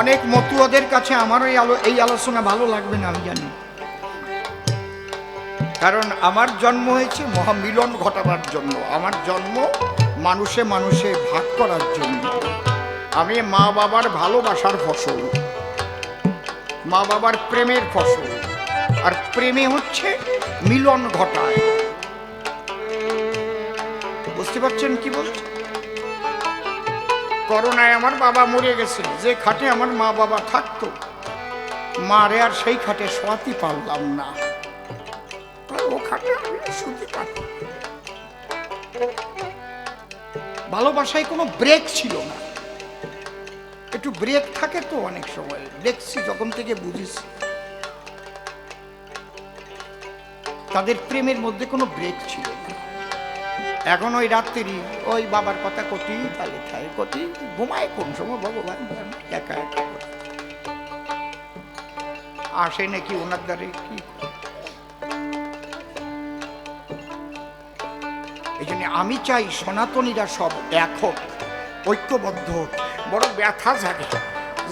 অনেক মতুয়াদের কাছে আমার এই আলোচনা ভালো লাগবে না আমি জানি, কারণ আমার জন্ম হয়েছে মহামিলন ঘটাবার জন্য, আমার জন্ম মানুষে মানুষে ভাগ করার জন্য। আমি মা বাবার ভালোবাসার ফসল, মা বাবার প্রেমের ফসল, আর প্রেমে হচ্ছে মিলন ঘটায়। বুঝতে পারছেন কি বলছি? করোনায় আমার বাবা মরে গেছে, যে খাটে আমার মা বাবা থাকতো, মারে আর সেই খাটে শোয়াতে পারলাম না, ও খাটে আমি শুতে পারতাম। ভালোবাসায় কোনো ব্রেক ছিল না, একটু ব্রেক থাকে তো অনেক সময়, দেখছি যখন থেকে বুঝেছি তাদের প্রেমের মধ্যে কোনো ব্রেক ছিল না। এখন ওই রাত্রি ওই বাবার কথা কতি তালে খায়, কতি ঘুমায়, কোন সময় ভগবান একা একা আসে নাকি ওনার দ্বারে কি। এই জন্য আমি চাই সনাতনীরা সব এক হোক, ঐক্যবদ্ধ হোক। বড় ব্যথা জাগে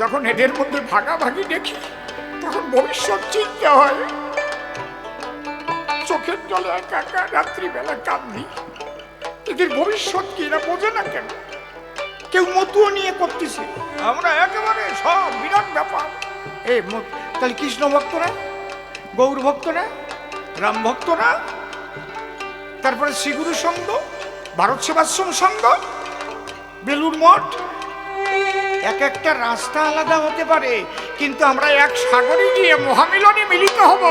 যখন এদের মধ্যে ভাগাভাগি দেখি, তখন ভবিষ্যৎ চিন্তা হয়, চোখের জলে একা একা রাত্রিবেলা কাঁদি। এদের ভবিষ্যৎ কি এরা বোঝে না কেন? কেউ মতুও নিয়ে করতেছে, আমরা একেবারে সব বিরাট ব্যাপার। এই তাহলে কৃষ্ণ ভক্তরা, গৌর ভক্তরা, রাম ভক্তরা, তারপরে শ্রীগুরু সংঘ, ভারত সেবাশ্রম সংঘ, বেলুর মঠ, এক একটা রাস্তা আলাদা হতে পারে, কিন্তু আমরা এক সাগরে গিয়ে মহামিলনে মিলিত হব।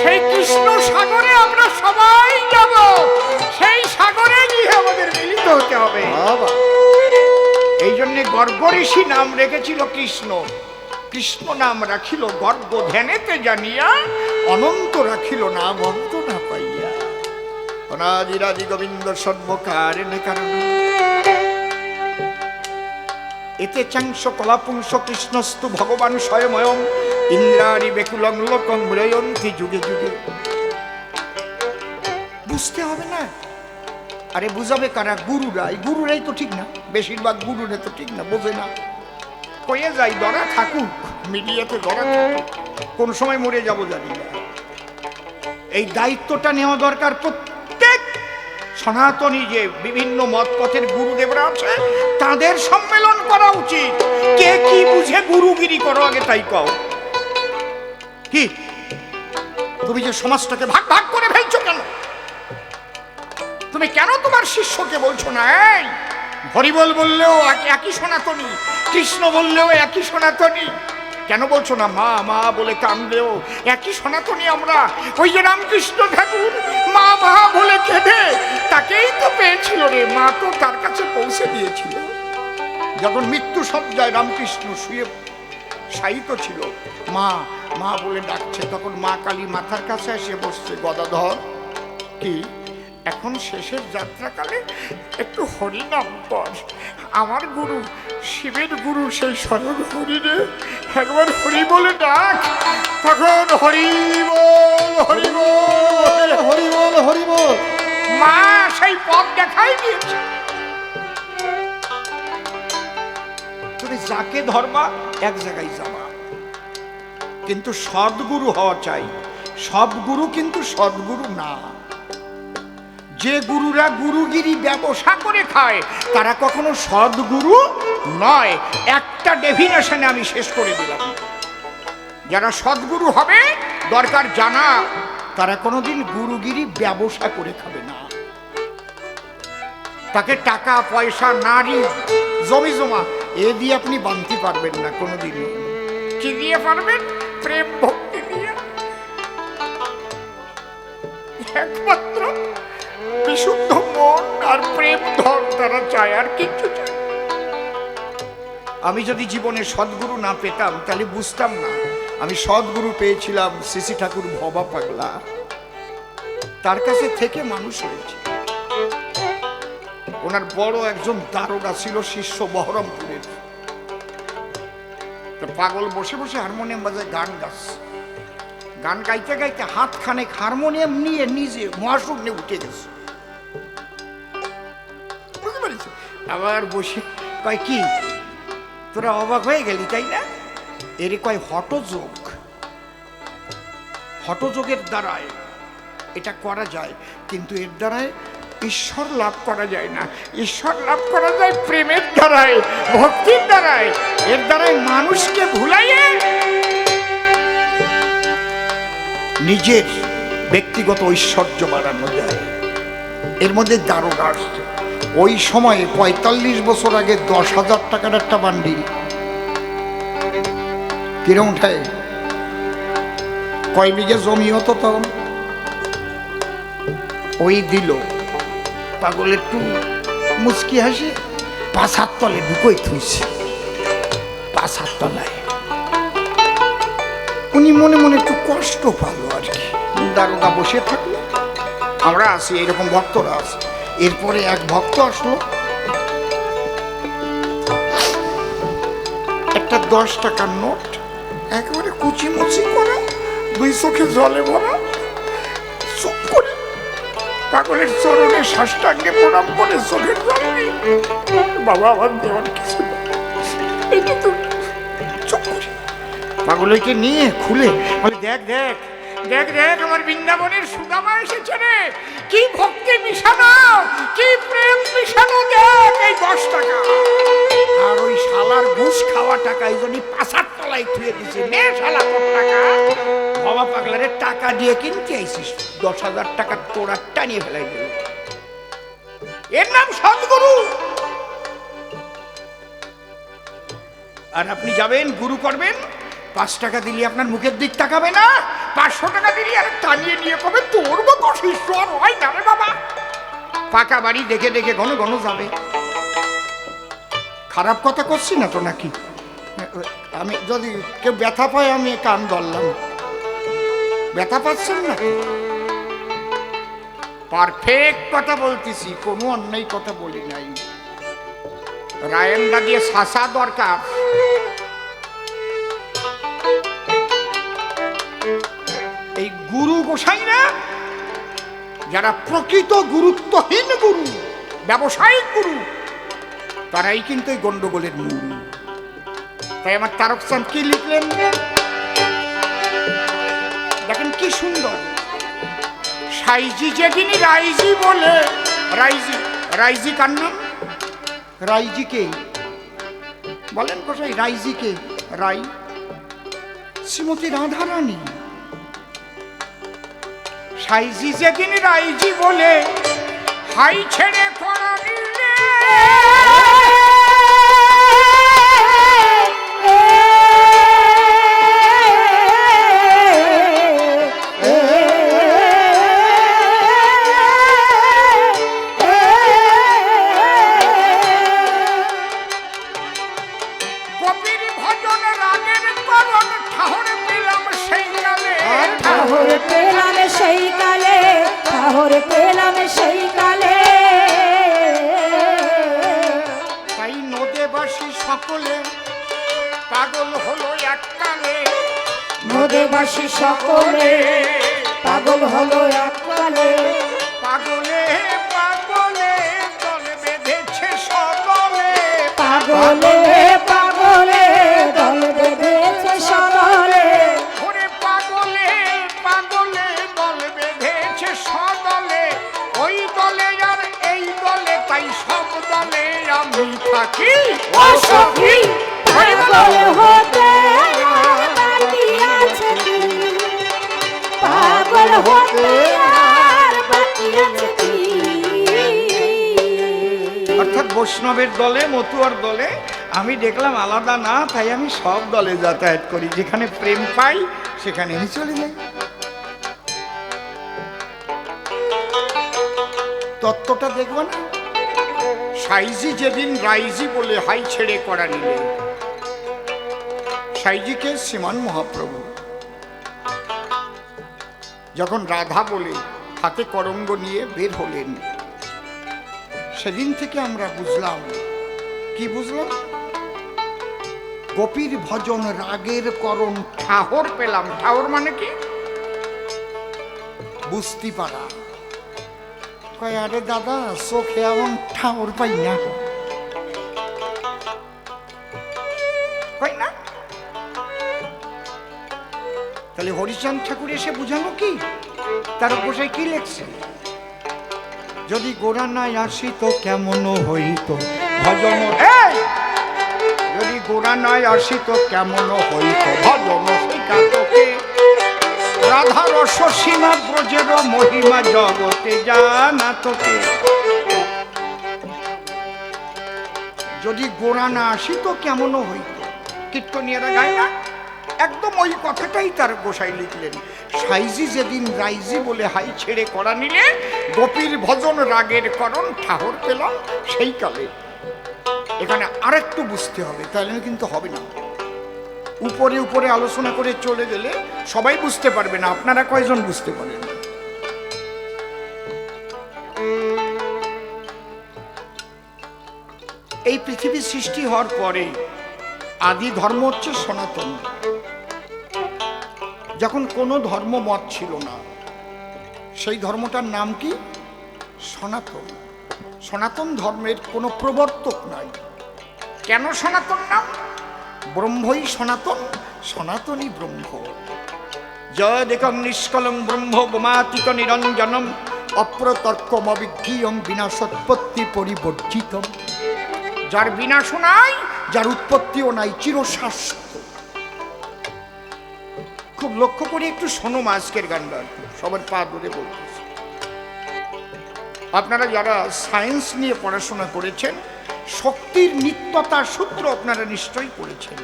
সেই কৃষ্ণ সাগরে আমরা সবাই যাব, সেই সাগরে গিয়ে আমাদের মিলিত হতে হবে। এই জন্যে গর্গ ঋষি নাম রেখেছিল কৃষ্ণ। কৃষ্ণ নাম রাখিল গর্গ ধ্যানেতে জানিয়া, অনন্ত রাখিল নাম অন্ত না পাইয়া। অনাদিরাদি গোবিন্দ সর্বকারণে কারণ এতে চাংশ কলাপুংস কৃষ্ণস্তু ভগবান স্বয়ময়ম ইন্দ্রাণী বেকুলং লোকং মূলয়ন্তি যুগে যুগে। বুঝতে হবে না? আরে বুঝাবে কারা? গুরুরাই। গুরুরাই তো ঠিক না, বেশিরভাগ গুরুরা তো ঠিক না, বোঝে না। কয়ে যাই ধরা থাকুক, মিডিয়াতে ধরা থাকুক, কোন সময় মরে যাব জানি না। এই দায়িত্বটা নেওয়া দরকার প্রত্যেক সনাতনী, যে বিভিন্ন মত পথের গুরুদেবরা আছে তাদের সম্মেলন করা উচিত। কে কি বুঝে গুরুগিরি করো, আগে তাই কও। কি তুমি যে সমাজটাকে ভাগ ভাগ করে ফেলছো কেন? তুমি কেন তোমার শিষ্যকে বলছো না এই হরিবল বললেও একই সনাতনী, কৃষ্ণ বললেও একই সনাতনী? কেন বলছো না মা মা বলে কাঁদলেও একই সনাতনী আমরা? ওই যে রামকৃষ্ণ ঠাকুর মা মা বলে কেঁদে তাকেই তো পেয়েছিল রে, মা তো তার কাছে পৌঁছে দিয়েছিল। যখন মৃত্যু সজ্জায় রামকৃষ্ণ শুয়ে শায়িত ছিল, মা মা বলে ডাকছে, তখন মা কালী মাথার কাছে এসে বসছে, গদাধর কি এখন শেষের যাত্রাকালে একটু হরিনাম কর। আমার গুরু শিবের গুরু সেই স্বয়ং হরিরে একবার হরি বলে ডাক, তখন হরি বল হরি বল হরি বল হরি বল, মা সেই পথ দেখাই দিয়েছে। তুমি যাকে ধরবা এক জায়গায় যাবা, কিন্তু সদ্গুরু হওয়া চাই। সব গুরু কিন্তু সদ্গুরু না। যে গুরুরা গুরুগিরি ব্যবসা করে খায় তারা কখনো সদ্গুরু নয়। একটা ডেফিনেশনে আমি শেষ করে দিলাম। যারা সদ্গুরু হবে দরকার জানা, তারা কোনোদিন গুরুগিরি ব্যবসা করে খাবে না। তাকে টাকা পয়সা নারী জমি জমা এ দিয়ে আপনি বাঁধতে পারবেন না কোনোদিন। কি দিয়ে পারবেন? প্রেম ভক্তি দিয়ে। একমাত্র বিশুদ্ধ মন আর প্রেম ধন তারা চায়, আর কিচ্ছু চায়। আমি যদি জীবনে সদ্গুরু না পেতাম তাহলে বুঝতাম না। আমি সদ্গুরু পেয়েছিলাম শ্রী ঠাকুর ভবা পাগলা, তার কাছে থেকে মানুষ হয়েছে। ওনার বড় একজন দারোগা ছিল শিষ্য বহরমপুরের। পাগল বসে বসে হারমোনিয়াম বাজায়, গান গাচ্ছে। গান গাইতে গাইতে হাত খানেক হারমোনিয়াম নিয়ে নিজে মহাশূন্যে উঠে গেছে। আবার বসে কয় কি তোরা অবাক হয়ে গেলি তাই না? এর কয় হঠযোগ। হঠযোগের দ্বারায় এটা করা যায়, কিন্তু এর দ্বারায় ঈশ্বর লাভ করা যায় না। ঈশ্বর লাভ করা যায় প্রেমের দ্বারায়, ভক্তির দ্বারায়। এর দ্বারায় মানুষকে ভুলাইয়ে নিজের ব্যক্তিগত ঐশ্বর্য বাড়ানো যায়। এর মধ্যে দারোগা আসছে। ওই সময়ে ৪৫ বছর আগে ১০,০০০ টাকার একটা বান্ডিল কিরম উঠায়, কয় বিঘে জমি হতো তখন, ওই দিল। পাগল একটু মুচকি হাসি পাছার তলে ঢুকোই থুইছে। পাছার তলায় উনি মনে মনে একটু কষ্ট পালো আর কি। দারোগা বসে থাকলো, আমরা আছি, এরকম ভক্তরা আছে। এরপরে এক ভক্ত আসলো, একটা ১০ টাকার নোট একেবারে কুচিমুচি করা, ২ চোখে জলে ভরা, চুপ করে পাগলের চরণে সাষ্টাঙ্গে প্রণাম করে চোখের জল নেই। বাবা আমার দেওয়ার কিছু না, এটা তো চুপ করে পাগলকে নিয়ে খুলে বলে, দেখ দেখ দেখ দেখ আমার বৃন্দাবনের সুদামা এসেছে রে, কি ভক্তি মিশানো, কি প্রেম মিশানো, দেখ এই ১০ টাকা। আর ওই শালার ঘুষ খাওয়া টাকা এই জন্য পাছার তলায় থুয়ে দিছে। নে শালা তোর টাকা। বাবা পাগলারে টাকা দিয়ে কিনতে আইছিস, ১০,০০০ টাকা তোরা টানিয়ে ফেলাই দিল। এর নাম সদ্গুরু। আর আপনি যাবেন গুরু করবেন, ৫ টাকা দিলে আপনার মুখের দিক তাকাবে না, ৫০০ টাকা দিলে আর টানিয়ে নিয়ে কবে তোর মতো শিষ্য আর হয় না রে বাবা। পাকা বাড়ি দেখে দেখে ঘন ঘন যাবে। খারাপ কথা করছি না তো নাকি? আমি যদি কেউ ব্যথা পায় আমি কান ধরলাম, ব্যথা পাচ্ছেন না? পারফেক্ট কথা বলতেছি, কোনো অন্যায় কথা বলি নাই। রায়েন্দা দিয়ে শাসা দরকার। এই গুরু গোসাইরা যারা প্রকৃত গুরুত্বহীন গুরু, ব্যবসায়িক গুরু, তারাই কিন্তু এই গন্ডগোলের মূল। তাই আমার তারক চাঁদ কি লিখলেন দেখেন কি সুন্দর। সাইজি যেদিনই রাইজি বলে, রাইজি রাইজি কার নাম? রাইজি কে বলেন গোসাই? রাইজি কে? রাই শ্রীমতী রাধারানী। সাইজি যেদিন রাইজি বলে হাই ছেড়ে করা নিলে, গোপীর ভজন রাগের করণ ঠাহর পেলাম সেই কালে, ঠাহর পেলাম সেই কালে, ঠাহর পেলাম সেই কালে। তাই নদেবাসী সকলে পাগল হলো এককালে, নদেবাসী সকলে পাগল হলো এককালে। পাগলে পাগলে দল বেঁধেছে সকলে, পাগলে পাগলে দল বেঁধেছে সকলে। ওরে পাগলে পাগলে দল বেঁধেছে সকলে, ওই দলে আর এই দলে, তাই সব দলে আমি থাকি। ও সখী পাগল হতে আর বাকি আছে কি? পাগল হতে আর বাকি আছে কি? অর্থাৎ বৈষ্ণবের দলে, মতুয়ার দলে আমি দেখলাম আলাদা না, তাই আমি সব দলে যাতায়াত করি। যেখানে প্রেম পাই সেখানে আমি চলে যাই। তত্ত্বটা দেখব না? সাইজি যেদিন রাইজি বলে হাই ছেড়ে করা নিলে, সাইজিকে শ্রীমান মহাপ্রভু। যখন রাধা বলে হাতে করঙ্গ নিয়ে বের হলেন, সেদিন থেকে আমরা বুঝলাম, কি বুঝলাম? গোপীর ভজন রাগের করণ ঠাহর পেলাম। ঠাহর মানে কি? বুঝতে পারা। কয় আরে দাদা চোখে এমন ঠাহর পাই না, কয় না তাহলে হরিচাঁদ ঠাকুর এসে বুঝানো কি, তার গোসাই কি লেখছে, যদি গোড়া নাই আসিত কেমন হইত ভজন, যদি গোড়া নাই আসিত কেমন হইত ভজন শিখাতকে, রাধা রস সীমা ব্রজের মহিমা জগতে জানা তোকে। যদি গোড়া না আসিত কেমন হইত, কীর্তনীয়রা গায় না, একদম ওই কথাটাই তার গোসাই লিখলেন। সাইজি যেদিন রাইজি বলে হাই ছেড়ে করা নিলে, গোপীর ভজন রাগের করণ ঠাহর পেলাম সেই কালে। এখানে আরেকটু বুঝতে হবে, তাহলে কিন্তু হবে না। উপরে উপরে আলোচনা করে চলে গেলে সবাই বুঝতে পারবে না। আপনারা কয়জন বুঝতে পারেন? এই পৃথিবী সৃষ্টি হওয়ার পরে আদি ধর্ম হচ্ছে সনাতন। যখন কোনো ধর্ম মত ছিল না, সেই ধর্মটার নাম কি? সনাতন। সনাতন ধর্মের কোনো প্রবর্তক নাই। কেন সনাতন নাম? ব্রহ্মই সনাতন, সনাতনই ব্রহ্ম। যদেকং নিষ্কলং ব্রহ্ম গোমাতিক নিরঞ্জনম অপ্রতর্কম অবিজ্ঞেয়ং বিনাশোৎপত্তি পরিবর্জিতম। যার বিনাশ নাই, যার উৎপত্তিও নাই, চিরশাশ্বত। খুব লক্ষ্য করে একটু শোনো আজকের গানটা, সবার পা ধরে বলতেছে। আপনারা যারা সায়েন্স নিয়ে পড়াশোনা করেছেন, শক্তির নিত্যতার সূত্র আপনারা নিশ্চয়ই পড়েছেন।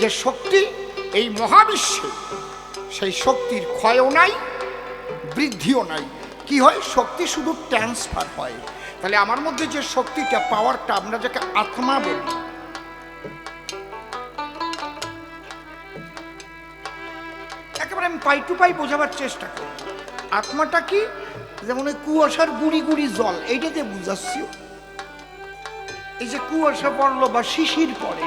যে শক্তি এই মহাবিশ্বে, সেই শক্তির ক্ষয়ও নাই, বৃদ্ধিও নাই। কি হয়? শক্তি শুধু ট্রান্সফার হয়। তাহলে আমার মধ্যে যে শক্তিটা, পাওয়ারটা, আমরা যাকে আত্মা বলি, একেবারে আমি পাই টু পাই বোঝাবার চেষ্টা করি। আত্মাটা কি? যেমন ওই কুয়াশার গুড়ি গুড়ি জল, এইটাতে বুঝাচ্ছি। এই যে কুয়াশা পড়লো বা শিশির পড়ে,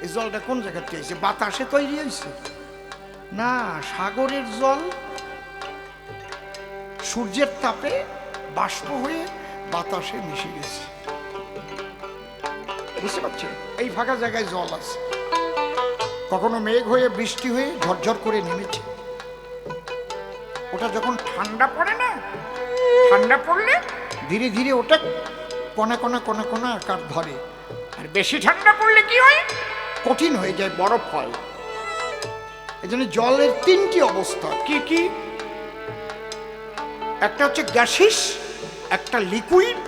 এই জলটা কোন জায়গা থেকে এসেছে? বাতাসে তৈরি হয়েছে না, সাগরের জল সূর্যের তাপে বাষ্প হয়ে বাতাসে মিশে গেছে। বুঝতে পারছেন? এই ফাঁকা জায়গায় জল আছে, কখনো মেঘ হয়ে বৃষ্টি হয়ে ঝরঝর করে নেমেছে। ওটা যখন ঠান্ডা পড়ে না, ঠান্ডা পড়লে ধীরে ধীরে ওটা কণা কণা কণা কণা আকার ধরে। আর বেশি ঠান্ডা পড়লে কি হয়? কঠিন হয়ে যায়, বরফ হয়। এই জন্য জলের তিনটি অবস্থা। কি কি? একটা হচ্ছে গ্যাসিস, একটা লিকুইড,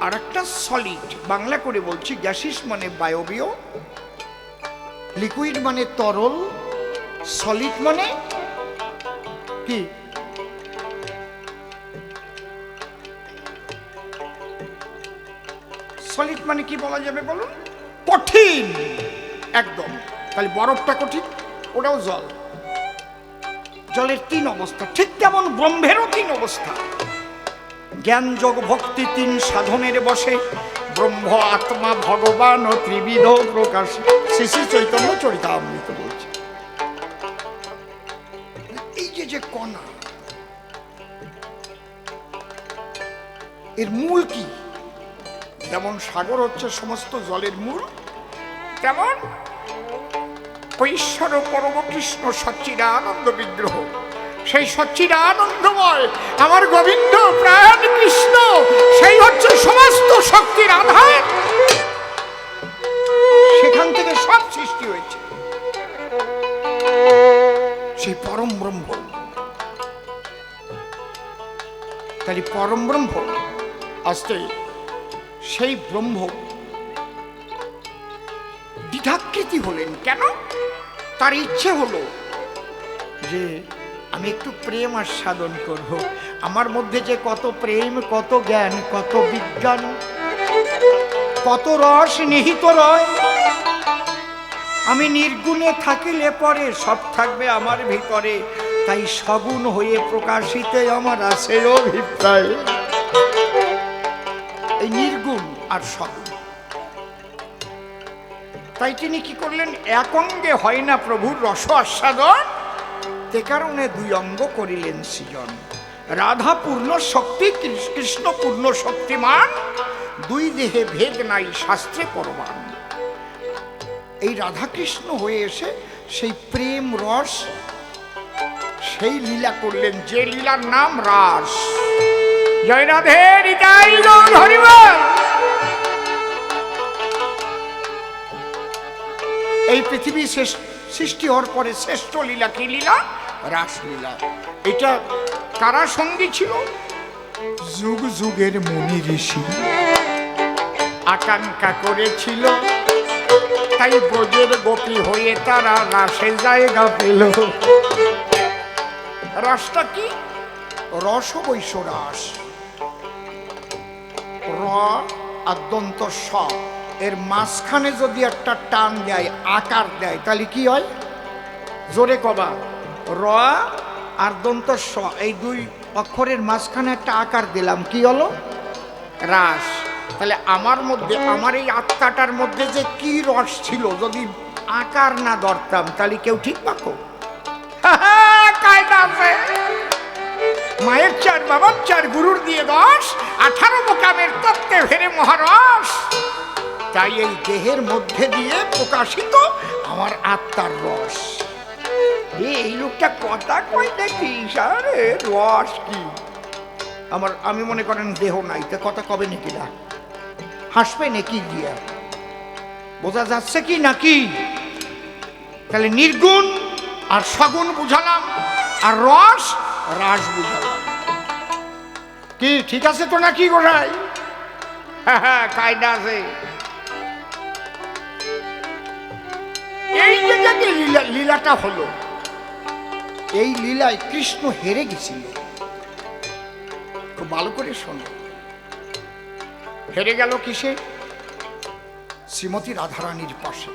আর একটা সলিড। বাংলা করে বলছি, গ্যাসিস মানে বায়বীয়, লিকুইড মানে তরল, সলিড মানে কি? সলিড মানে কি বলা যাবে বলুন? কঠিন একদম। তাহলে বরফটা কঠিন, ওটাও জল। জলের তিন অবস্থা। ঠিক তেমন ব্রহ্মেরও তিন অবস্থা। জ্ঞান যোগ ভক্তি তিন সাধনের বসে ব্রহ্ম আত্মা ভগবান ও ত্রিবিধ প্রকাশ। শ্রী শ্রী চৈতন্য চরিতামৃত বলছে। এই যে যে কণা, এর মূল কি? যেমন সাগর হচ্ছে সমস্ত জলের মূল, তেমন ঈশ্বর পরম কৃষ্ণ সচ্চিদানন্দ বিগ্রহ, সেই সচ্চিদানন্দময় আমার গোবিন্দ প্রাণ কৃষ্ণ, সেই হচ্ছে সমস্ত শক্তির আধার। সেখান থেকে সব সৃষ্টি হয়েছে, সেই পরম ব্রহ্ম। তাহলে পরম ব্রহ্ম আসতে, সেই ব্রহ্ম দ্বিধাকৃতি হলেন কেন? তার ইচ্ছে হলো যে আমি একটু প্রেম আস্বাদন করব। আমার মধ্যে যে কত প্রেম, কত জ্ঞান, কত বিজ্ঞান, কত রস নিহিত রয়, আমি নির্গুণে থাকিলে পরে সব থাকবে আমার ভিতরে। তাই সগুণ হয়ে প্রকাশিতে আমার আছে অভিপ্রায়। এই নির্গুণ আর সগুণ, তাই তিনি কি করলেন? এক অঙ্গে হয় না প্রভুর রস আস্বাদন, তে কারণে দুই অঙ্গ করিলেন সৃজন। রাধা পূর্ণ শক্তি, কৃষ্ণ পূর্ণ শক্তিমান, দুই দেহে ভেদ নাই শাস্ত্রে প্রমাণ। এই রাধাকৃষ্ণ হয়ে এসে সেই প্রেম রস সেই লীলা করলেন, যে লীলার নাম রাস। জয় রাধে নিতাই গৌর হরিবল। এই পৃথিবী সৃষ্টি হওয়ার পরে শ্রেষ্ঠ লীলা কি লীলা? রাসলীলা। এটা কারা সঙ্গী ছিল? যুগ যুগের মুনি ঋষি আকাঙ্ক্ষা করেছিল, তাই ব্রজের গোপী হয়ে তারা রাসে জায়গা পেল। রাসটা কি? রস বৈশ্য রাস। র আর দন্ত স এর মাঝখানে যদি একটা টান দেয়, আকার দেয়, তাহলে কি হয়? জোরে কবা। র আর দন্ত স এই দুই অক্ষরের মাঝখানে একটা আকার দিলাম, কি হলো? রাস। তাহলে আমার মধ্যে, আমার এই আত্মাটার মধ্যে যে কি রস ছিল, যদি আকার না ধরতাম তাহলে কেউ ঠিক পাকো? মায়ের চার, বাবার চার, গুরুর দিয়ে 10, 18 মোকামের তত্ত্বে ফেরে মহারস। তাই এই দেহের মধ্যে দিয়ে প্রকাশিত আমার আত্মার রস। এই লোকটা কথা কই দেখি সারে, রস কি? আমি মনে করেন দেহ নাই, তো কথা কবে নাকি না? হাসবে নাকি গিয়া? বোঝা যাচ্ছে কি নাকি? তাহলে নির্গুণ আর সগুণ বুঝালাম, আর রস রাস বুঝালাম। কি ঠিক আছে তো নাকি গোড়াই? হ্যাঁ, কায়দা আছে। এই জায়গাতে লীলাটা হলো, এই লীলায় কৃষ্ণ হেরে গেছিল। খুব ভালো করে শোনো, হেরে গেল কিসে? শ্রীমতী রাধারানীর পাশে।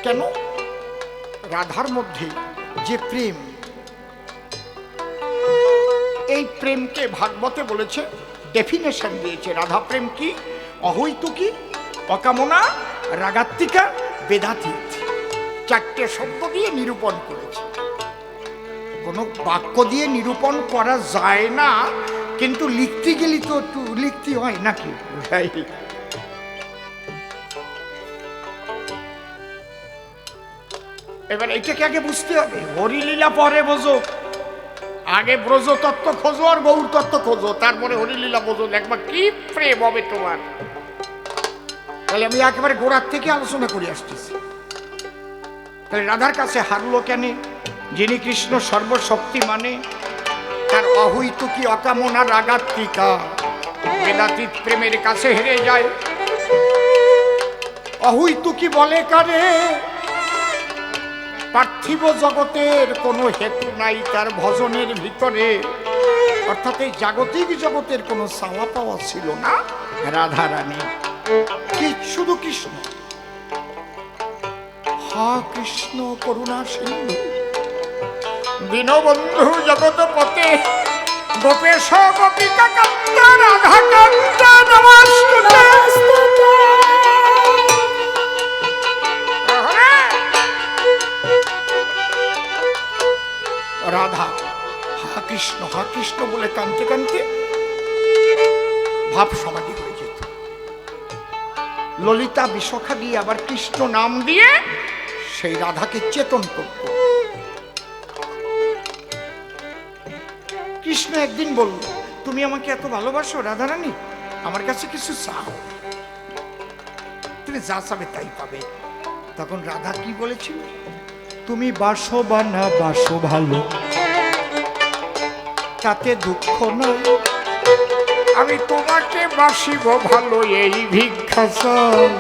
কেন? রাধার মধ্যে যে প্রেম, এই প্রেমকে ভাগবতে বলেছে, ডেফিনেশন দিয়েছে। রাধা প্রেম কি? অহৈতুকী, অকামনা, রাগাত্মিকা, বেদাতীত। 4টে শব্দ দিয়ে নিরূপণ করেছে। কোনো বাক্য দিয়ে নিরূপণ করা যায় না, কিন্তু লিখতে গেলে তো একটু লিখতে হয় নাকি? এবার এটাকে আগে বুঝতে হবে। হরিলীলা পরে বোঝো, আগে ব্রজ তত্ত্ব খোঁজো আর গৌর তত্ত্ব খোঁজো, তারপরে হরিলীলা বোঝো, দেখবা কি প্রেম হবে তোমার। তাহলে আমি একেবারে গোড়ার থেকে আলোচনা করে আসতেছি। তাহলে রাধার কাছে হারলো কেন? যিনি কৃষ্ণ সর্বশক্তি মানে, তার অহৈতুকী, অকামনা, রাগাত্মিকা, বেদাতীত প্রেমের কাছে হেরে যায়। অহৈতুকী বলে কারে? পার্থিব জগতের কোনো হেতু নাই তার ভজনের ভিতরে, অর্থাৎ এই জাগতিক জগতের কোনো চাওয়া পাওয়া ছিল না রাধারানী। কি শুধু কৃষ্ণ? হা কৃষ্ণ করুণা সিন্ধু দীনবন্ধু জগৎ পতে, গোপেশ গোপিকা কান্ত রাধা কান্ত নমস্তুতে। রাধা হা কৃষ্ণ বলে কানতে কানতে ভাব সমাধি হয়ে যেত। ললিতা বিশাখা দিয়ে আবার কৃষ্ণ নাম দিয়ে সেই রাধাকে চেতন করত। কৃষ্ণ একদিন বলল, তুমি আমাকে এত ভালোবাসো রাধারানী, আমার কাছে কিছু চাও, তুমি যা চাবে তাই পাবে। তখন রাধা কি বলেছিল? তুমি বাসো বা না বাসো ভালো, তাতে দুঃখ নয়, আমি তোমাকে বাসিব ভালো, এই ভিক্ষা চাই।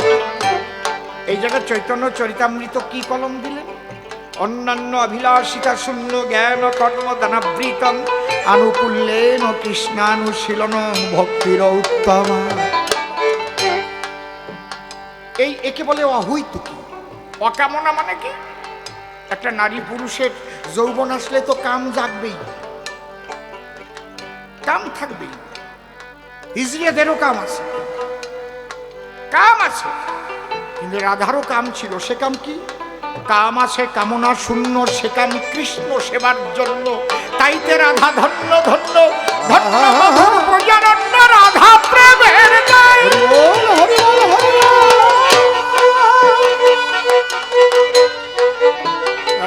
এই জায়গায় চৈতন্য চরিতামৃত কি কলম দিলেন? অন্যান্য অভিলাষিতা শূন্য জ্ঞান কর্ম দানাবৃতম আনুকূল্যেন কৃষ্ণানুশীলন ভক্তির উত্তম। এই একে বলে অহৈতুকী। অকামনা মানে কি? একটা নারী পুরুষের যৌবন আসলে তো কাম জাগবেই, কাম থাকবেই। হিজড়িয়াদেরও কাম আছে, কাম আছে, কিন্তু রাধারও কাম ছিল। সে কাম কি? কাম আছে কামনা শূন্য, সে কাম কৃষ্ণ সেবার জন্য। তাইতে রাধা ধন্য ধন্য ধন্য প্রজারণ্য রাধা প্রেমের গায়।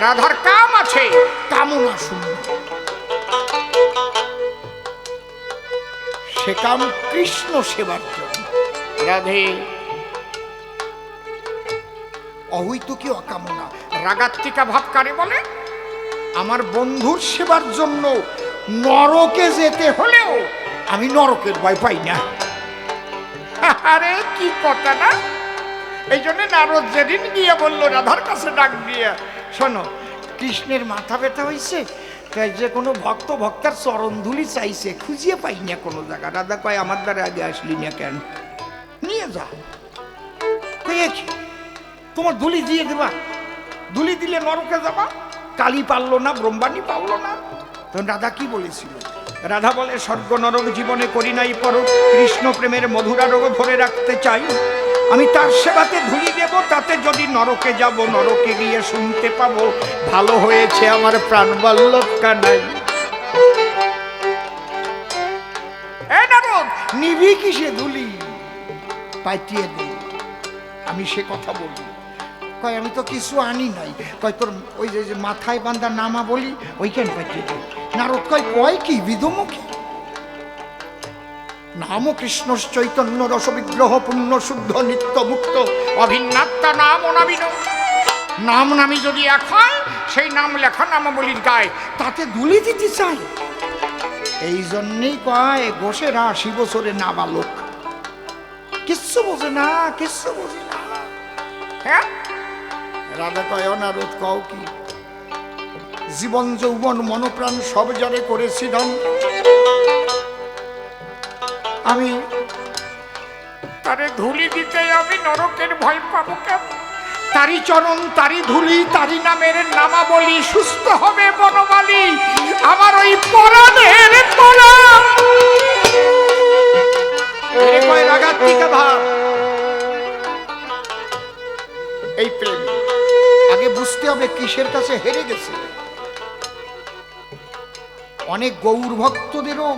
রাধার কাম আছে, কামনা শূন্য। সে কাম কৃষ্ণ সেবার জন্য। রাধে অহৈতুকী অকামনা। রাগাত্মিকা ভাব কারে বলে? আমার বন্ধুর সেবার জন্য নরকে যেতে হলেও আমি নরকের ভয় পাই না। আরে কি কথা না! এই জন্য নারদ যেদিন গিয়ে বললো রাধার কাছে ডাক দিয়ে, শোনো কৃষ্ণের মাথা ব্যথা হয়েছে, তাই যে কোনো ভক্ত ভক্তার চরণ ধুলি চাইছে, খুঁজিয়ে পাই না কোনো জায়গা। রাধা কয় আমার দ্বারা আগে আসলি না কেন? নিয়ে যা। তোমার ধুলি দিয়ে দেবা, ধুলি দিলে নরকে যাবা। কালী পারলো না, ব্রহ্মাণী পারলো না। তখন রাধা কি বলেছিল? রাধা বলে স্বর্গ নরক জীবনে করি নাই পরক, কৃষ্ণ প্রেমের মধুরা রোগ ধরে রাখতে চাই। আমি তার সেবাতে ধুলি দেব, তাতে যদি নরকে যাব, নরকে গিয়ে শুনতে পাবো ভালো হয়েছে আমার প্রাণ বল্লভ কানাই। নিবি কিসে ধুলি? পাইটিয়ে দিই। আমি সে কথা বলি। কয় আমি তো কিছু আনি নাই। কয় তোর ওই যে মাথায় বান্ধা নামা বলি ওইখানে পাইটিয়ে দিই। নারদ কয় কয় কি বিধমুখী? নাম কৃষ্ণ চৈতন্য রস বিগ্রহ পুণ্য শুদ্ধ নিত্য মুক্ত অভিন্নাত্তা নাম অনাবিন। নাম নামি যদি এক হয়, সেই নাম লেখা নামাবলীর গায়ে, তাতে ধুলি দিতে চাই। এই জন্যেই কয় গোসেরা ৮০ বছরে নাবালক, কিচ্ছু বোঝে না, কিচ্ছু বোঝে না। হ্যাঁ, রাধা কয় নারদ কও কি? জীবন যৌবন মনপ্রাণ সব যারে করেছি দান, আমি তারে ধুলি দিতে আমি নরকের ভয় পাবো কেন? তারি চরণ, তারি ধুলি, তারি নামের নামাবলী, সুস্থ হবে বনমালী আমার ওই পরাণের পরাণ। রাগাত্মিকা ভাব, এই প্রেম আগে বুঝতে হবে কিসের কাছে হেরে গেছে। অনেক গৌর ভক্তদেরও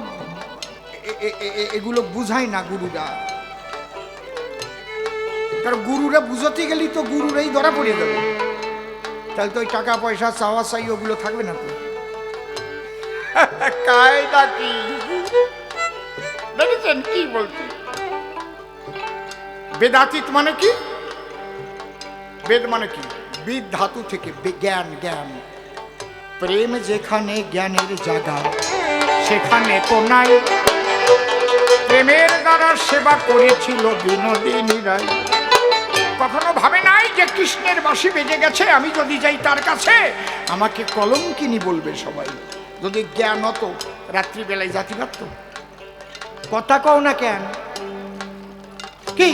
এগুলো বুঝায় না গুরুরা, কারণ গুরুরা বুঝাতে গেলি তো গুরুরাই ধরা পড়ে যাবে। তাহলে তো ওই টাকা পয়সা চাওয়া চাই ওগুলো থাকবে না তো। কায়দা কি দেখেছেন? কি বলছি বেদাতীত মানে কি? বেদ মানে কি? বিদ ধাতু থেকে জ্ঞান। জ্ঞান প্রেম যেখানে জ্ঞানের জায়গা, সেখানে তো নাই। প্রেমের দ্বারা সেবা করেছিল বিনোদিনী রায়। কখনো ভাবে নাই যে কৃষ্ণের বাঁশি বেজে গেছে, আমি যদি যাই তার কাছে আমাকে কলঙ্কিনী বলবে সবাই। যদি জ্ঞান হতো রাত্রিবেলায় জাতি পারত। কথা কও না কেন? কি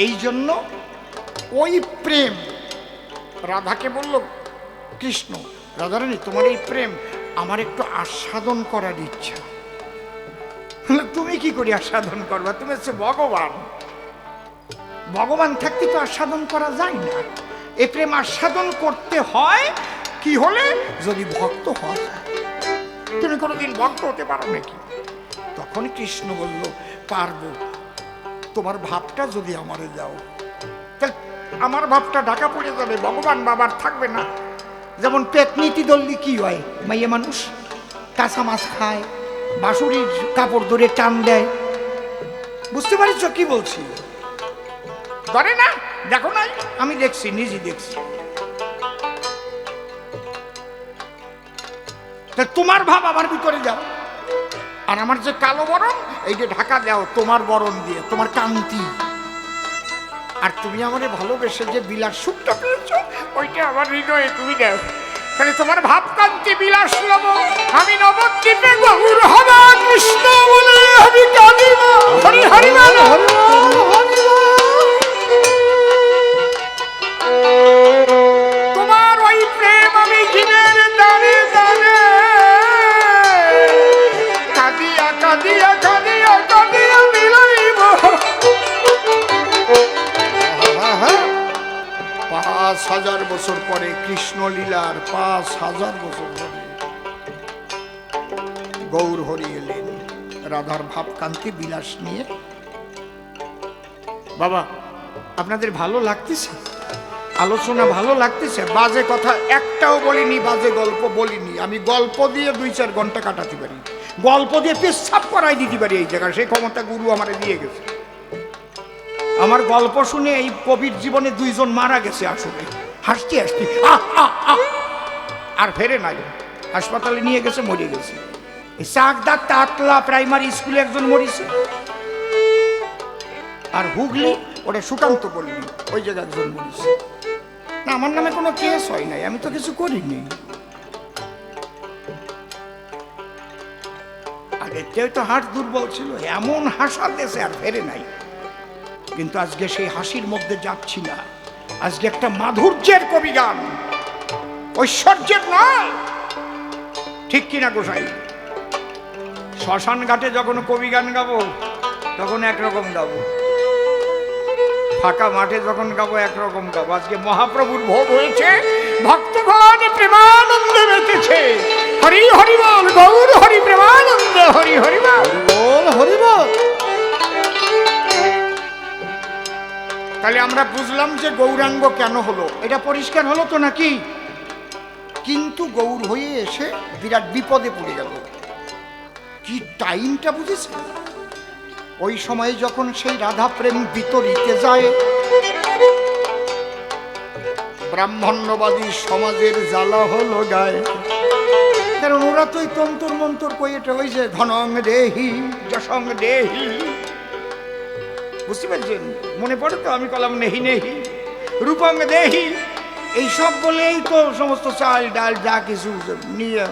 এই জন্য ওই প্রেম রাধাকে বলল কৃষ্ণ, রাধারানী তোমার এই প্রেম আমার একটু আস্বাদন করার ইচ্ছা। তুমি কি করে আস্বাদন করবা? তুমি হচ্ছে ভগবান, ভগবান থাকতে তো আস্বাদন করা যায় না। এ প্রেম আস্বাদন করতে হয় কি হলে? যদি ভক্ত হওয়া যায়। তুমি কোনোদিন ভক্ত হতে পারো নাকি? তখন কৃষ্ণ বলল পারবো, তোমার ভাবটা যদি আমারে দাও। তাহলে আমার ভাবটা ঢাকা পড়ে যাবে, ভগবান বাবার থাকবে না। যেমন পেট নীতি দললি কি হয়? মাইয়া মানুষ কাঁচা মাছ খায়, বাঁশুরির কাপড় ধরে টান দেয়। বুঝতে পারছ কি বলছি? ধরে না? দেখো নাই? আমি দেখছি, নিজে দেখছি। তোমার ভাব আমার ভিতরে যাও, আর আমার যে কালো বরণ এইটা ঢাকা দাও তোমার বরণ দিয়ে, তোমার কান্তি। আর তুমি আমারে ভালোবেসে যে বিলাস সুখটা পেয়েছ, ওইটা আমার হৃদয়ে তুমি দাও। তাহলে তোমার ভাব কান্তি বিলাস লব, আমি নবদ্বীপে গৌর হব, কৃষ্ণ বলে আমি কাঁদিব। হরি হরি বল, তোমার ওই প্রেম আমি জীবের দানে দানে কাঁদিয়া কাঁদিয়া কাঁদিয়া কাঁদিয়া বিলাইব। ৫,০০০ বছর পরে কৃষ্ণ লীলার ৫,০০০ বছর পরে গৌর হরি এলেন রাধার ভাব কান্তি বিলাস নিয়ে। বাবা আপনাদের ভালো লাগতেছে? আলোচনা ভালো লাগতেছে, বাজে কথা একটাও বলিনি, বাজে গল্প বলিনি। আমি গল্প দিয়ে 2-4 ঘন্টা কাটাতে পারি, গল্প দিয়ে পেশাব করাই দিতে পারি এই জায়গায়, সেই ক্ষমতা গুরু আমারে দিয়ে গেছে। আমার গল্প শুনে এই কবির জীবনে 2 জন মারা গেছে আসলে, হাসতে হাসতে আর ফেরে নাই, হাসপাতালে নিয়ে গেছে, মরে গেছে। এই চাকদা তাতলা প্রাইমারি স্কুলে একজন মরিছে, আর হুগলি ওটা সুকান্ত বলবি ওই জায়গায় একজন মরিছে। না, আমার নামে কোনো কেস হয় নাই, আমি তো কিছু করিনি। আগের কেউ তো হাট দুর্বল ছিল, এমন হাসা দেশে আর ফেরে নাই। কিন্তু আজকে সেই হাসির মধ্যে যাচ্ছি না, আজকে একটা মাধুর্যের কবি গান, ঐশ্বর্যের নয়, ঠিক কিনা গোসাই? শ্মশান ঘাটে যখন কবি গান গাবো তখন একরকম গাবো, ফাঁকা মাঠে যখন গাবো একরকম গাবো। আজকে মহাপ্রভুর ভোগ হয়েছে, ভক্তগণ প্রেমানন্দে মেতেছে। হরি হরি বল, গৌর হরি প্রেমানন্দে, হরি হরি বল, হরি বল। তাহলে আমরা বুঝলাম যে গৌরাঙ্গ কেন হলো, এটা পরিষ্কার হলো তো নাকি? কিন্তু গৌর হয়ে এসে বিরাট বিপদে পড়ে গেল। কি টাইমটা বুঝেছে? ওই সময় যখন সেই রাধা প্রেম বিতরিতে যায়, ব্রাহ্মণ্যবাদী সমাজের জ্বালা হলো গায়ে। কারণ ওরা তো তন্তর মন্তর কই, এটা ওই যে ধনং দেহি যশং দেহি, বুঝতে পারছেন? মনে পড়ে তো, আমি কলাম নেহি নেহি রূপং দেহি, এইসব বলেই তো সমস্ত চাল ডাল যা কিছু নিয়ে।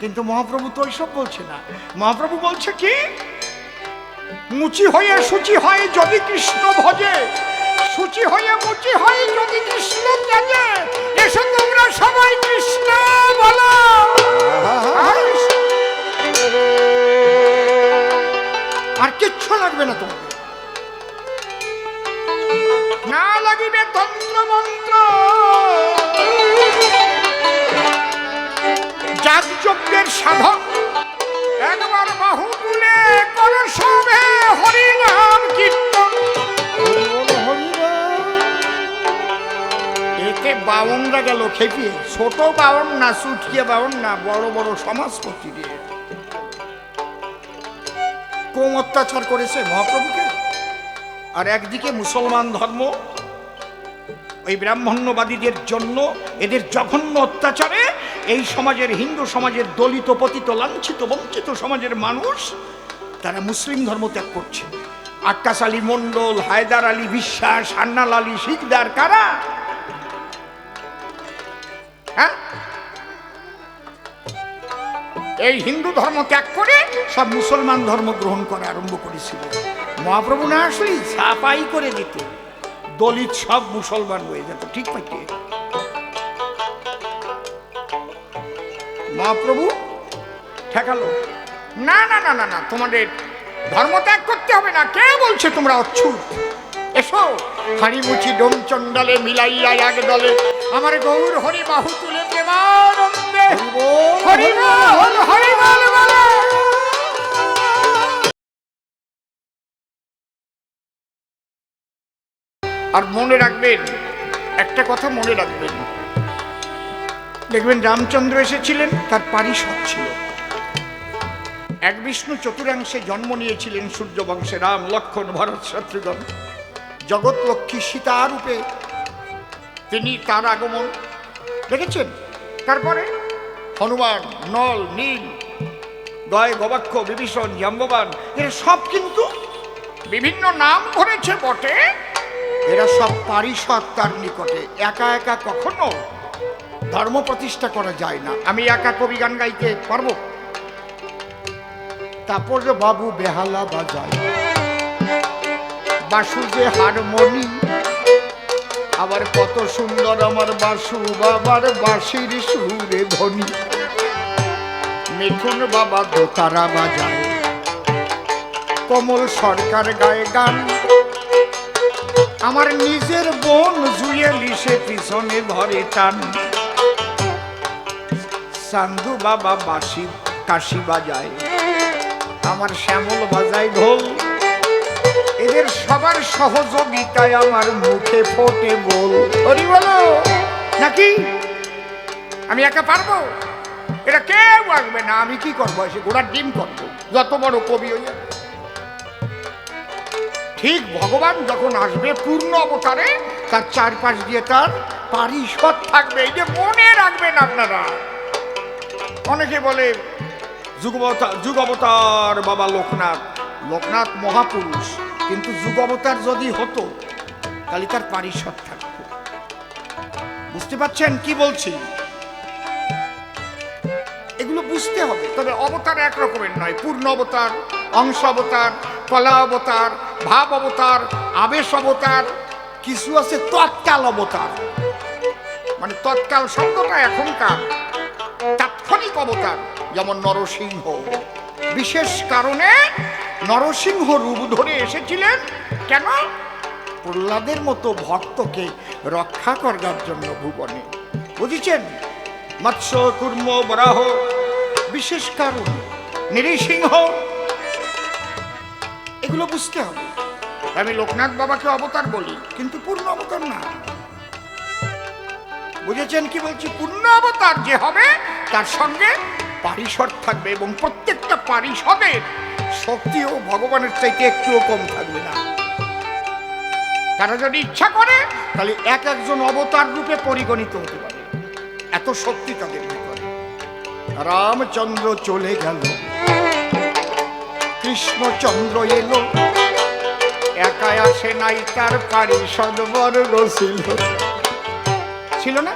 কিন্তু মহাপ্রভু তো ওইসব বলছে না, মহাপ্রভু বলছে কি? মুচি হয়ে সূচি হয় যদি কৃষ্ণ ভজে, সূচি হয়ে মুচি হয় যদি কৃষ্ণ ত্যাজে, এসো তোমরা সবাই কৃষ্ণ বলো। আর কিচ্ছু লাগবে না তোমাকে, না লাগিবে তন্ত্র মন্ত্র, যাগযজ্ঞের সাধক, একবার বাহু তুলে করো সবে হরি নাম কীর্তন। এতে বাউনরা গেল খেপিয়ে, ছোট বাউন না, সুটকিয়ে বাউন না, বড় বড় সমাজপতি দিয়ে কম অত্যাচার করেছে মহাপ্রভুকে। আর একদিকে মুসলমান ধর্ম ওই ব্রাহ্মণ্যবাদীদের জন্য, এদের জঘন্য অত্যাচারে এই সমাজের, হিন্দু সমাজের দলিত পতিত লাঞ্ছিত বঞ্চিত সমাজের মানুষ তারা মুসলিম ধর্ম ত্যাগ করছে। আক্কাস আলী মন্ডল, হায়দার আলী বিশ্বাস, সান্নাল আলী শিকদার, কারা? হ্যাঁ, এই হিন্দু ধর্ম ত্যাগ করে সব মুসলমান ধর্ম গ্রহণ করা আরম্ভ করেছিল। মহাপ্রভু না আসলেই ছাপাই করে দিত, দলিত সব মুসলমান হয়ে যেত। ঠিক পাইতে মহাপ্রভু ঠেকালো, না না না না না, তোমাদের ধর্ম ত্যাগ করতে হবে না। কে বলছে তোমরা অচ্ছুত? এসো হাড়িমুচি ডোম চন্ডালে মিলাইয়া এক দলে, আমার গৌর হরি বাহু তুলে প্রেমানন্দে হরি বল, হরি বল বলে। আর মনে রাখবেন একটা কথা, মনে রাখবেন, দেখবেন রামচন্দ্র এসেছিলেন, তার পারিষদ ছিল। এক বিষ্ণু চতুরাংশে জন্ম নিয়েছিলেন সূর্য বংশে, রাম লক্ষ্মণ ভরত শত্রুঘ্ন, জগৎ লক্ষ্মী সীতা রূপে তিনি তার আগমন দেখেছেন। তারপরে হনুমান, নল, নীল, গয়, গবাক্ষ, বিভীষণ, জাম্ববান, এরা সব কিন্তু বিভিন্ন নাম ধরেছে বটে, এরা সব পারিষদ তার নিকটে। একা একা কখনো ধর্ম প্রতিষ্ঠা করা যায় না। আমি একা কবি গান গাইতে পারবো? তারপর যে বাবু বেহালা বাজায়, বাসু যে হারমোনি, আবার কত সুন্দর আমার বাসু বাবার বাঁশির সুরে ধ্বনি। মিঠুন বাবা দোতারা বাজায়, কমল সরকার গায়ে গান, আমার নিজের বোন জুয়েলি সে পিছনে ধরে টান। সান্ধু বাবা বাঁশি কাশি বাজায়, আমার শ্যামল বাজায় ঢোল। এদের সব সবার সহযোগিতায় আমার মুখে ফোটে বল। হরি বলো নাকি আমি একা পারবো? এটা কেউ আসবে না। আমি কি করবো? এসে ঘোড়ার ডিম করবো, যত বড় কবি হয়ে যাবে। ঠিক ভগবান যখন আসবে পূর্ণ অবতারে, তার চারপাশ দিয়ে তার পারিষদ থাকবে। এই যে মনে রাখবেন আপনারা। অনেকে বলে যুগ অবতার বাবা লোকনাথ। লোকনাথ মহাপুরুষ, কিন্তু যুগ অবতার যদি হতো তাহলে তার পারিষদ থাকতো। বুঝতে পারছেন কি বলছি? এগুলো বুঝতে হবে। তবে অবতার এক রকমের নয়। পূর্ণ অবতার, অংশ অবতার, কলা অবতার, ভাব অবতার, আবেশ অবতার, কিছু আছে তৎকাল অবতার। মানে তৎকাল শব্দটা এখনকার, তাৎক্ষণিক অবতার। যেমন নরসিংহ, বিশেষ কারণে নরসিংহ রূপ ধরে এসেছিলেন। কেন? প্রহ্লাদের মতো ভক্তকে রক্ষা করার জন্য ভুবনে। বুঝেছেন? মৎস্য, কুর্ম, বরাহ, বিশেষ কারণ নৃসিংহ, এগুলো বুঝতে হবে। আমি লোকনাথ বাবাকে অবতার বলি, কিন্তু পূর্ণ অবতার না। বুঝেছেন কি বলছি? পূর্ণ অবতার যে হবে তার সঙ্গে পারিষদ থাকবে, এবং প্রত্যেকটা পারিষদের শক্তিও ভগবানের চাইতে একটুও কম থাকবে না। তারা যদি ইচ্ছা করে তাহলে এক একজন অবতার রূপে পরিগণিত হতে পারে, এত শক্তি তাদের ভিতরে। রামচন্দ্র চলে গেল, কৃষ্ণচন্দ্র এলো, একা আসে নাই, তার পারিষদ বর্গ ছিল। ছিল না?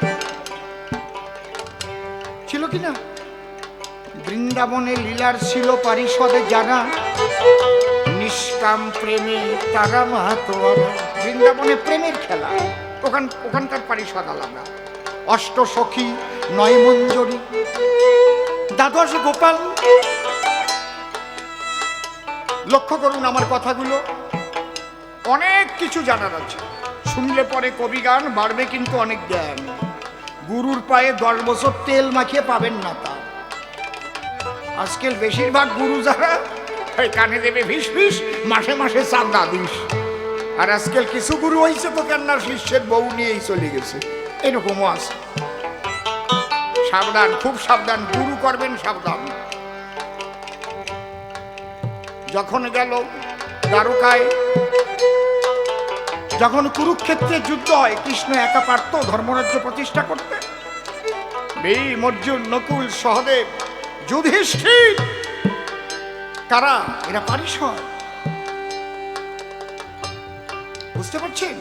ছিল কি না? বৃন্দাবনে লীলার ছিল পারিষদে যারা, নিষ্কাম প্রেমী তারা মাহাতোয়ারা। বৃন্দাবনে প্রেমের খেলা, ওখানকার পারিষদ আলাদা। অষ্ট সখী, নয় মঞ্জরি, দ্বাদশ গোপাল। লক্ষ্য করুন আমার কথাগুলো, অনেক কিছু জানার আছে। শুনলে পরে কবি গান বাড়বে, কিন্তু অনেক জ্ঞান। গুরুর পায়ে 10 বছর তেল মাখিয়ে পাবেন না তা। আজকাল বেশিরভাগ গুরু যারা কানে দেবে ভিস ভিস, মাসে মাসে চাঁদা দিস। আর আজকাল কিছু গুরু হয়েছে তো কেন শিষ্যের বউ নিয়েই চলে গেছে, এরকমও আছে। সাবধান, খুব সাবধান, গুরু করবেন সাবধান। যখন গেল দ্বারকায়, যখন কুরুক্ষেত্রে যুদ্ধ হয়, কৃষ্ণ একা পারত ধর্মরাজ্য প্রতিষ্ঠা করতে? ভীম, অর্জুন, নকুল, সহদেব, যুধিষ্ঠির, কারা? এরা পারিষদ। বুঝতে পারছেন?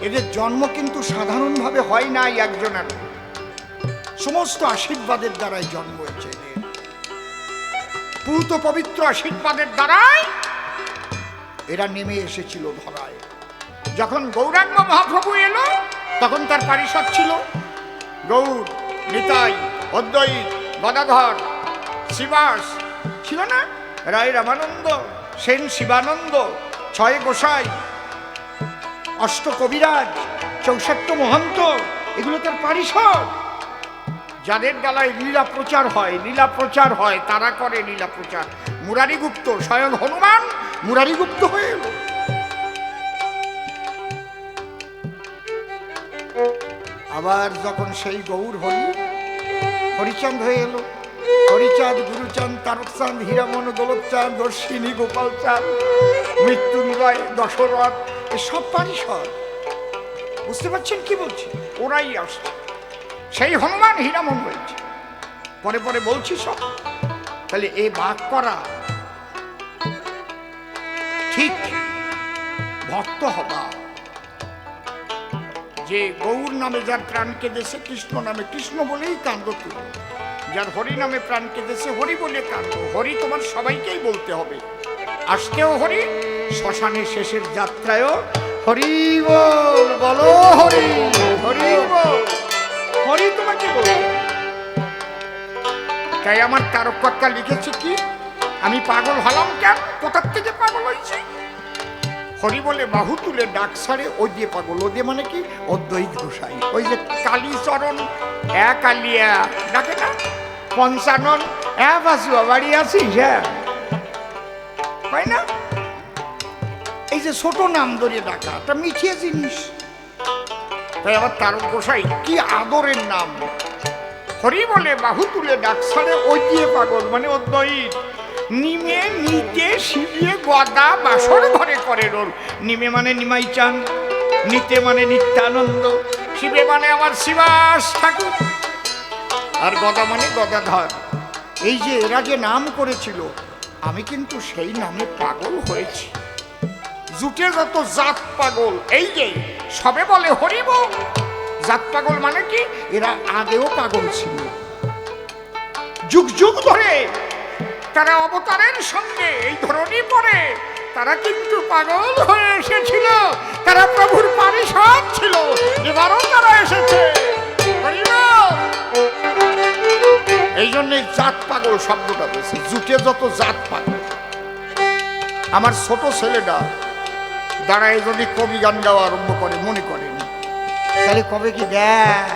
এদের জন্ম কিন্তু সাধারণভাবে হয় নাই একজনের, সমস্ত আশীর্বাদের দ্বারাই জন্ম হয়েছে। পূত পবিত্র আশীর্বাদের দ্বারাই এরা নেমে এসেছিল ধরায়। যখন গৌরাঙ্গ মহাপ্রভু এলো তখন তার পারিষদ ছিল গৌর, নিতাই, অদ্বৈত, গদাধর, শিবাস, ছিল না? রায় রামানন্দ, সেন শিবানন্দ, 6 গোসাই, অষ্ট কবিরাজ, 64 মহন্ত, এগুলো তার পারিষদ। যাদের গলায় লীলা প্রচার হয়, লীলা প্রচার হয়, তারা করে লীলা প্রচার। মুরারিগুপ্ত, স্বয়ং হনুমান মুরারিগুপ্ত হয়ে এলো। আবার যখন সেই গৌর হরিচাঁদ হয়ে এলো, হরিচাঁদ, গুরুচাঁদ, তারকচাঁদ, হীরামন, গোলকচাঁদ, দর্শিনী, গোপাল চাঁদ, মৃত্যুঞ্জয়, দশরথ, এসব পারিষদ। বুঝতে পারছেন কি বলছি? ওরাই আসছে। সেই হনুমান হীরামন হয়েছে, পরে পরে বলছি সব। তাহলে এ ভাগ করা ঠিক ভক্ত হবা। যে গৌর নামে যার প্রাণ কেঁদেছে, কৃষ্ণ নামে কৃষ্ণ বলেই কান্দ তুলো। যার হরি নামে প্রাণ কেঁদেছে, হরি বলে কান্দ। হরি তোমার সবাইকেই বলতে হবে। আসতেও হরি, শ্মশানের শেষের যাত্রায়ও হরি বল, বলো হরি, হরি বল, হরি তোমাকে বলতে। তাই আমার তারককর্তা লিখেছে কি, আমি পাগল হলাম কেন? কোথার থেকে পাগল হয়েছি? হরি বলে বাহু তুলে ডাক ছাড়ে, ওই দিয়ে পাগল। ও দিয়ে মানে কি? অদ্বৈত গোসাই। ওই যে কালীচরণ, কালিয়া ডাকে না, পঞ্চানন, বাসুয়া বাড়ি আছিস, হ্যাঁ, তাই না? এই যে ছোট নাম ধরে ডাকা একটা মিঠিয়ে জিনিস। তাই আবার তারক গোসাই কি আদরের নাম, হরি বলে বাহু তুলে ডাক ছাড়ে ওই দিয়ে পাগল, মানে অদ্বৈত। নিমে নিতে শিবিয়ে গদা বাসর ঘরে করে রোল। নিমে মানে নিমাই চান, নিতে মানে নিত্যানন্দ, শিবে মানে আমার শিবাস ঠাকুর, আর গদা মানে গদাধর। এই যে এরা যে নাম করেছিল, আমি কিন্তু সেই নামে পাগল হয়েছি। জুটে যত জাত পাগল, এই যে সবে বলে হরি বল। জাত পাগল মানে কি, এরা আগেও পাগল ছিল, যুগ যুগ ধরে তারা অবতারের সঙ্গে এই ধরনই পড়ে তারা কিন্তু পাগল হয়ে এসেছিল। তারা প্রভুর পারিষদ ছিল, এবারও তারা এসেছে। হরি বল। এই জন্য জাত পাগল শব্দটা বলছে, জুটে যত জাত পাগল। আমার ছোট ছেলেটা দাঁড়ায় যদি কবি গান গাওয়া আরম্ভ করে, মনে করেন তাহলে কবে কি দেখ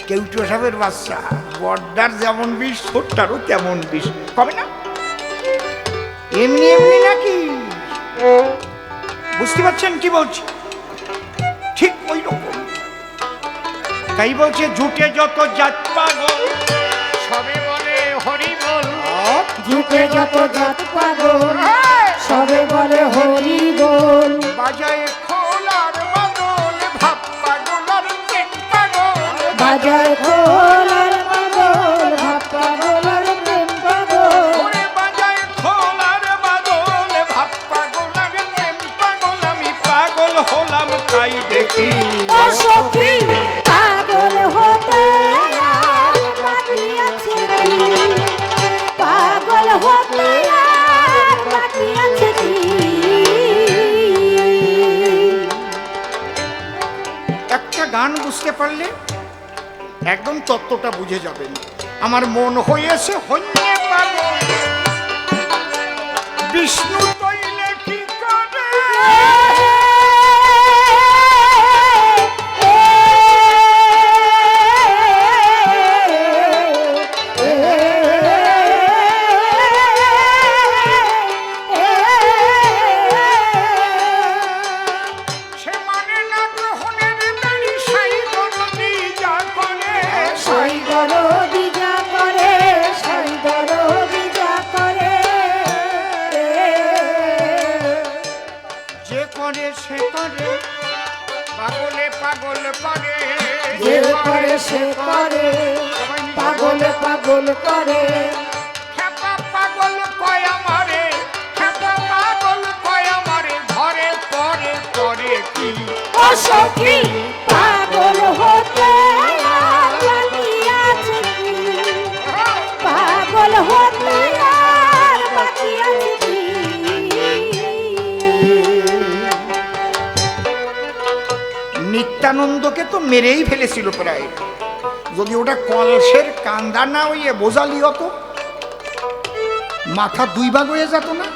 কেউটো সাহেবের বাচ্চা, বড্ডার যেমন বিষ ছোট্টারও তেমন বিষ, কবে না? এমনি এমনি নাকি? বুঝতে পারছেন কি বলছি? ঠিক ওই রকম। তাই বলছে জুটে যত জাত পাগল, সবে বলে হরি বল। জুটে যত জাত পাগল, সবে বলে হরি বল। বাজায় খোলার বাদল, ভাব পাগল আর প্রেম পাগল। বাজায় খোলার পাগল, ভাব পাগল আর প্রেম পাগল। ওরে বাজায় খোলার বাদল, ভাব পাগল আর প্রেম পাগল। আমি পাগল হলাম তাই দেখি। ও সখী, পাগল হতে আর বাকি আছে কি? পাগল হতে আর বাকি আছে কি? একটা গান বুঝতে পারলে একদম তত্ত্বটা বুঝে যাবেন। আমার মন হয়েছে হন্যে পাগল, বিষ্ণু তৈলে কি করে। সে মানে না গ্রহণের দাড়ি, সাই গরদি যা করে। সাই দরদি যা করে, সাই দরদি যা করে। যে করে সে করে, পাগলে পাগল করে। যে করে সে করে, পাগল পাগল করে। খেপা পাগল কয় আমারে, খেপা পাগল কয় আমারে, ঘরে পরে করে কি। ও সখী, পাগল হতে আর বাকি আছে কি? পাগল হতে আর বাকি আছে কি? নিত্যানন্দকে তো মেরেই ফেলেছিল প্রায়। যদি ওটা কলসের কান্দা না হইয়ে বোঝালি হতো, মাথা দুই ভাগ হয়ে যেত না?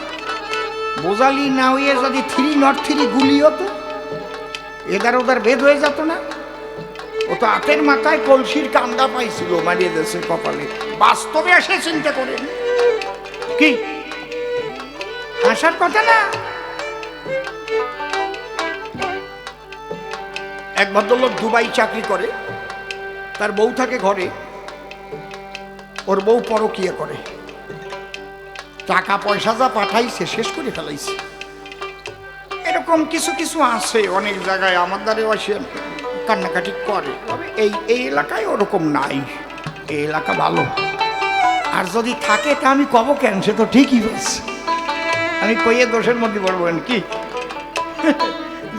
বোঝালি না হইয়ে যদি 303 গুলি হতো, এদার ওদার ভেদ হয়ে যেত না? ও তো হাতের মাথায় কলসির কান্দা পাইছিল, মারিয়ে দেশে কপালে। বাস্তবে এসে চিন্তা করেন, কি হাসার কথা না। এক ভদ্রলোক দুবাই চাকরি করে, তার বউ থাকে ঘরে, ওর বউ পরকীয়া করে। টাকা পয়সা যা পাঠাইছে শেষ করে ফেলাইছে। এরকম কিছু কিছু আছে অনেক জায়গায়, আমার দ্বারে আসে কান্নাকাটি করে। তবে এই এলাকায় ওরকম নাই, এই এলাকা ভালো। আর যদি থাকে তা আমি কব কেন, সে তো ঠিকই বলছে। আমি কইয়ে দোষের মধ্যে পড়বেন কি?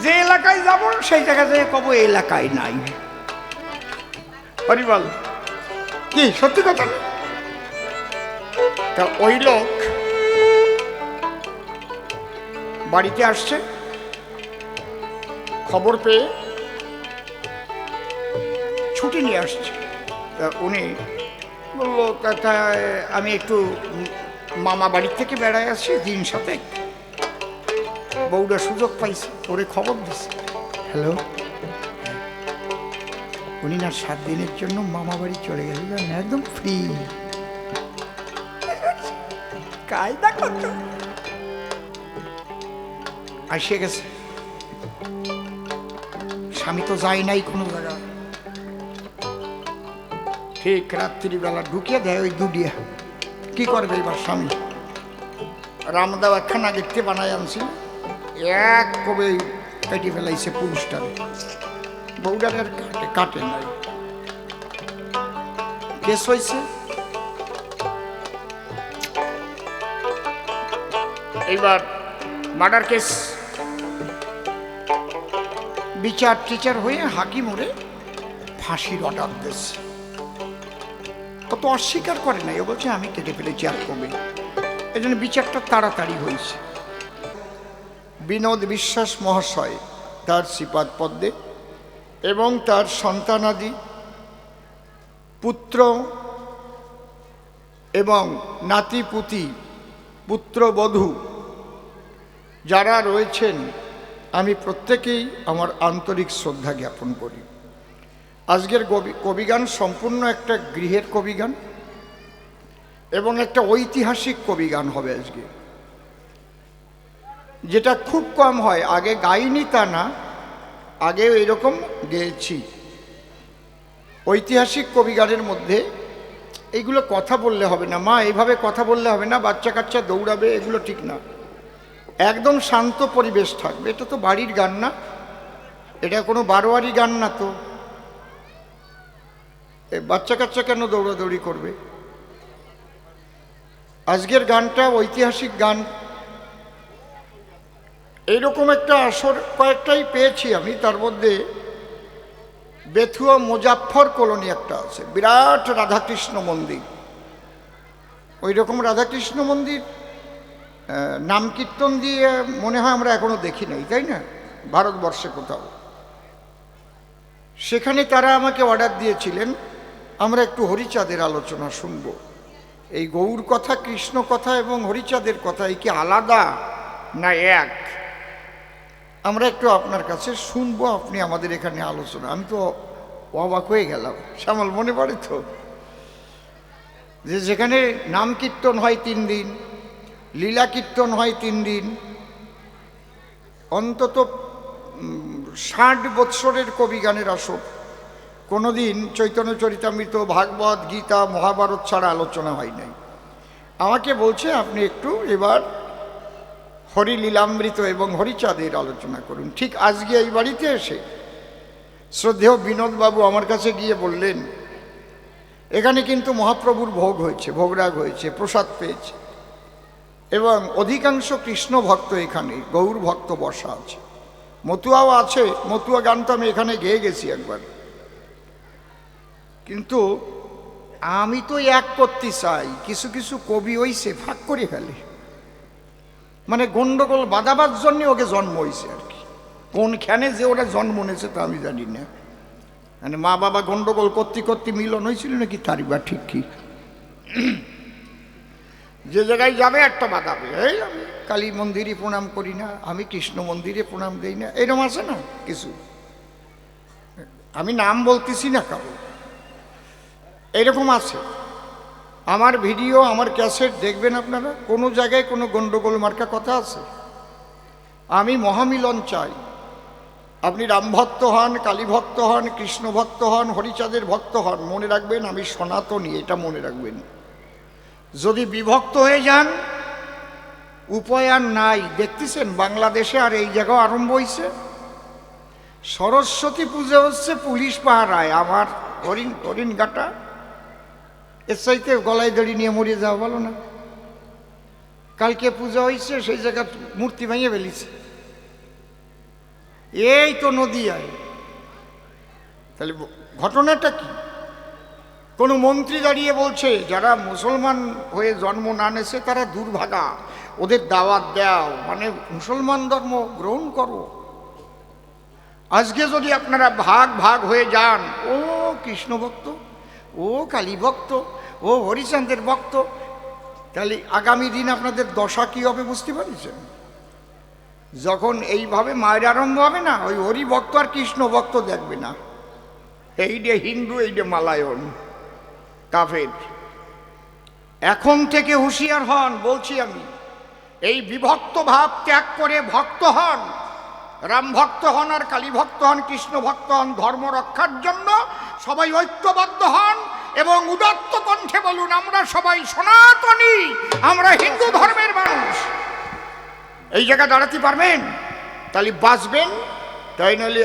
যে এলাকায় যাব সেই জায়গায় যেয়ে কব এই এলাকায় নাই। হরিবল, কি সত্যি কথা না? তা ওই লোক বাড়িতে আসছে, খবর পেয়ে ছুটি নিয়ে আসছে। তা উনি বললো, তা আমি একটু মামা বাড়ির থেকে বেড়ায় আসছি দিন সাথে। বউটা সুযোগ পাইছে, ওরে খবর দিছে। হ্যালো, উনি না 7 দিনের জন্য মামা বাড়ি চলে গেলেন, একদম ফ্রি, কায়দা করত। আসে গেছে, স্বামী তো যায় নাই কোনো জায়গা। ঠিক রাত্রিবেলা ঢুকিয়ে দেয় ওই দুডিয়া। কি করবে এবার স্বামী? রামদাও একখানা দেখতে বানায় আনছিল, এক কবে কেটে ফেলাইছে পুরুষটারে, বউডারের কাটে কাটে নাই। কেস হয়েছে, এইবার মার্ডার কেস। বিচার টিচার হয়ে হাকিম ওরে ফাঁসির অর্ডার দিয়েছে। ও তো অস্বীকার করে নাই, ও বলছে আমি কেটে ফেলেছি আর কবে। এই জন্য বিচারটা তাড়াতাড়ি হয়েছে। বিনোদ বিশ্বাস মহাশয় তার শ্রীপাদ পদ্মে এবং তার সন্তানাদি পুত্র এবং নাতিপুতি পুত্রবধূ যারা রয়েছেন, আমি প্রত্যেকেই আমার আন্তরিক শ্রদ্ধা জ্ঞাপন করি। আজকের কবিগান সম্পূর্ণ একটা গৃহের কবিগান এবং একটা ঐতিহাসিক কবিগান হবে আজকে, যেটা খুব কম হয়। আগে গাইনি তা না, আগেও এরকম গেয়েছি। ঐতিহাসিক কবিগানের মধ্যে এইগুলো কথা বললে হবে না, মা এইভাবে কথা বললে হবে না, বাচ্চা কাচ্চা দৌড়াবে, এগুলো ঠিক না। একদম শান্ত পরিবেশ থাকবে। এটা তো বাড়ির গান না, এটা কোনো বারোয়ারি গান না, তো বাচ্চা কাচ্চা কেন দৌড়াদৌড়ি করবে? আজকের গানটা ঐতিহাসিক গান। এইরকম একটা আসর কয়েকটাই পেয়েছি আমি, তার মধ্যে বেথুয়া মুজাফফর কলোনি একটা আছে, বিরাট রাধাকৃষ্ণ মন্দির। ওই রকম রাধাকৃষ্ণ মন্দির নাম কীর্তন দিয়ে মনে হয় আমরা এখনো দেখি নাই, তাই না, ভারতবর্ষে কোথাও। সেখানে তারা আমাকে অর্ডার দিয়েছিলেন আমরা একটু হরিচাঁদের আলোচনা শুনব। এই গৌর কথা, কৃষ্ণ কথা এবং হরিচাঁদের কথা এই কি আলাদা না এক? আমরা একটু আপনার কাছে শুনবো, আপনি আমাদের এখানে আলোচনা। আমি তো অবাক হয়ে গেলাম, শ্যামল মনে পড়ে তো, যে যেখানে নাম কীর্তন হয় 3 দিন, লীলা কীর্তন হয় 3 দিন, অন্তত 60 বৎসরের কবিগানের আসর, কোনোদিন চৈতন্য চরিতামৃত, ভাগবত, গীতা, মহাভারত ছাড়া আলোচনা হয় নাই। আমাকে বলছে আপনি একটু এবার হরিলীলামৃত এবং হরিচাঁদের আলোচনা করুন। ঠিক আজকে এই বাড়িতে এসে শ্রদ্ধেয় বিনোদবাবু আমার কাছে গিয়ে বললেন, এখানে কিন্তু মহাপ্রভুর ভোগ হয়েছে, ভোগরাগ হয়েছে, প্রসাদ পেয়েছে, এবং অধিকাংশ কৃষ্ণ ভক্ত এখানে, গৌর ভক্ত বসা আছে, মতুয়াও আছে। মতুয়া গান তো আমি এখানে গেয়ে গেছি একবার। কিন্তু আমি তো এক করতে চাই, কিছু কিছু কবি হইছে ভাগ করে ফেলে, মানে গন্ডগোল বাঁধাবার জন্য ওকে জন্ম হয়েছে আর কি। কোনখানে যে ওরা জন্ম নিয়েছে তা আমি জানি না, মানে মা বাবা গন্ডগোল করতে করতে মিলন হয়েছিল নাকি তারই বা ঠিক কি। যে জায়গায় যাবে একটা বাঁধাবে, এই আমি কালী মন্দিরে প্রণাম করি না, আমি কৃষ্ণ মন্দিরে প্রণাম দেই না, এরকম আছে না কিছু। আমি নাম বলতেছি না কারো, এরকম আছে। আমার ভিডিও, আমার ক্যাসেট দেখবেন আপনারা, কোনো জায়গায় কোনো গন্ডগোল মার্কা কথা আছে? আমি মহামিলন চাই। আপনি রাম ভক্ত হন, কালী ভক্ত হন, কৃষ্ণ ভক্ত হন, হরিচাঁদের ভক্ত হন, মনে রাখবেন আমি সনাতনী, এটা মনে রাখবেন। যদি বিভক্ত হয়ে যান উপায় আর নাই। দেখতেছেন বাংলাদেশে আর এই জায়গাও আরম্ভ হয়েছে, সরস্বতী পূজা হচ্ছে পুলিশ পাহারায়, আমার হরিণ গাটা, এর চাইতে গলায় দড়ি নিয়ে মরিয়ে যাওয়া ভালো না। কালকে পূজা হয়েছে, সেই জায়গায় মূর্তি ভেঙে ফেলিছে, এই তো নদিয়ায়। তাহলে ঘটনাটা কি? কোনো মন্ত্রী দাঁড়িয়ে বলছে যারা মুসলমান হয়ে জন্ম না নেছে তারা দুর্ভাগা, ওদের দাওয়াত দাও, মানে মুসলমান ধর্ম গ্রহণ করো। আজকে যদি আপনারা ভাগ ভাগ হয়ে যান, ও কৃষ্ণ ভক্ত, ও কালী ভক্ত, ও হরিচাঁদের ভক্ত, তাহলে আগামী দিন আপনাদের দশা কী হবে বুঝতে পারছেন? যখন এইভাবে মায়ের আরম্ভ হবে না, ওই হরি ভক্ত আর কৃষ্ণ ভক্ত দেখবে না, এইডে হিন্দু, এইডে মালায়ন, কাফের। এখন থেকে হুঁশিয়ার হন বলছি আমি। এই বিভক্ত ভাব ত্যাগ করে ভক্ত হন, রাম ভক্ত হন আর কালী ভক্ত হন, কৃষ্ণ ভক্ত হন। ধর্ম রক্ষার জন্য সবাই ঐক্যবদ্ধ হন এবং উদাত্ত কণ্ঠে বলুন, আমরা সবাই সনাতনী, আমরা হিন্দু ধর্মের মানুষ। এই জায়গায় দাঁড়াতে পারবেন, তাহলে বাঁচবেন। তাই নাহলে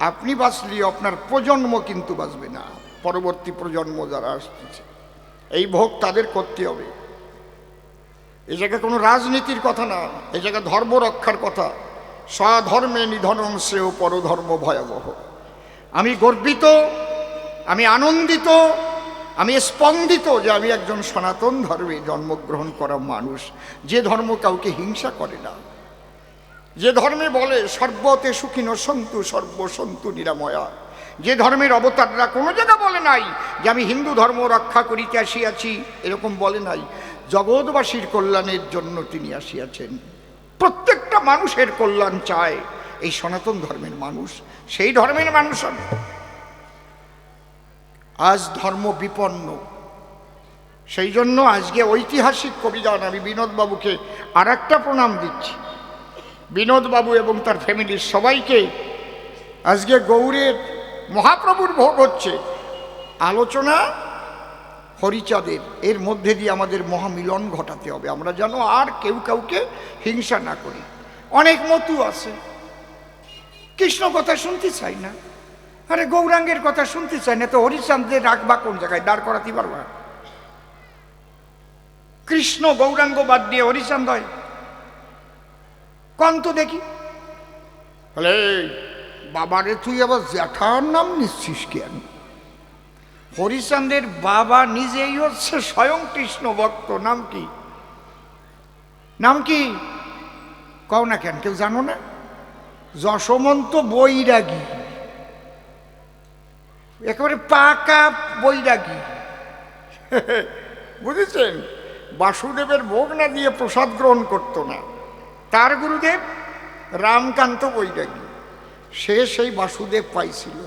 আপনি বাঁচলে আপনার প্রজন্ম কিন্তু বাঁচবে না। পরবর্তী প্রজন্ম যারা আসতেছে, এই ভোগ তাদের করতে হবে। এই জায়গায় কোনো রাজনীতির কথা না, এই জায়গায় ধর্ম রক্ষার কথা। স্বধর্মে নিধনং শ্রেয় পরধর্ম ভয়াবহ। আমি গর্বিত, আমি আনন্দিত, আমি স্পন্দিত যে আমি একজন সনাতন ধর্মে জন্মগ্রহণ করা মানুষ, যে ধর্ম কাউকে হিংসা করে না, যে ধর্মে বলে সর্বতে সুখিন সন্তু সর্বসন্তু নিরাময়া, যে ধর্মের অবতাররা কোনো জায়গা বলে নাই যে আমি হিন্দু ধর্ম রক্ষা করিতে আসিয়াছি, এরকম বলে নাই। জগৎবাসীর কল্যাণের জন্য তিনি আসিয়াছেন। প্রত্যেকটা মানুষের কল্যাণ চায় এই সনাতন ধর্মের মানুষ, সেই ধর্মের মানুষ। আজ ধর্ম বিপন্ন, সেই জন্য আজকে ঐতিহাসিক কবিগান আমি বিনোদবাবুকে আর একটা প্রণাম দিচ্ছি। বিনোদবাবু এবং তার ফ্যামিলির সবাইকে আজকে গৌরের মহাপ্রভুর ভোগ হচ্ছে, আলোচনা হরিচাঁদের, এর মধ্যে দিয়ে আমাদের মহামিলন ঘটাতে হবে। আমরা যেন আর কেউ কাউকে হিংসা না করি। অনেক মতু আছে, কৃষ্ণ কথা শুনতে চাই না, আরে গৌরাঙ্গের কথা শুনতে চাই না, তো হরিচাঁদের রাখবা কোন জায়গায়? দাঁড় করাতে পারবা? কৃষ্ণ গৌরাঙ্গ বাদ দিয়ে হরিচাঁদ হয় কন্ত দেখি? বলে বাবারে তুই আবার জ্যাঠার নাম নিচ্ছিস কেন? হরিচাঁদের বাবা নিজেই হচ্ছে স্বয়ং কৃষ্ণ ভক্ত। নাম কি? নাম কি কও না কেন? কেউ জানো না? যশোমন্ত বৈরাগী, একেবারে পাকা বৈরাগী। বুঝেছেন? বাসুদেবের ভোগ না দিয়ে প্রসাদ গ্রহণ করতো না। তার গুরুদেব রামকান্ত বৈরাগী, সে সেই বাসুদেব পাইছিল,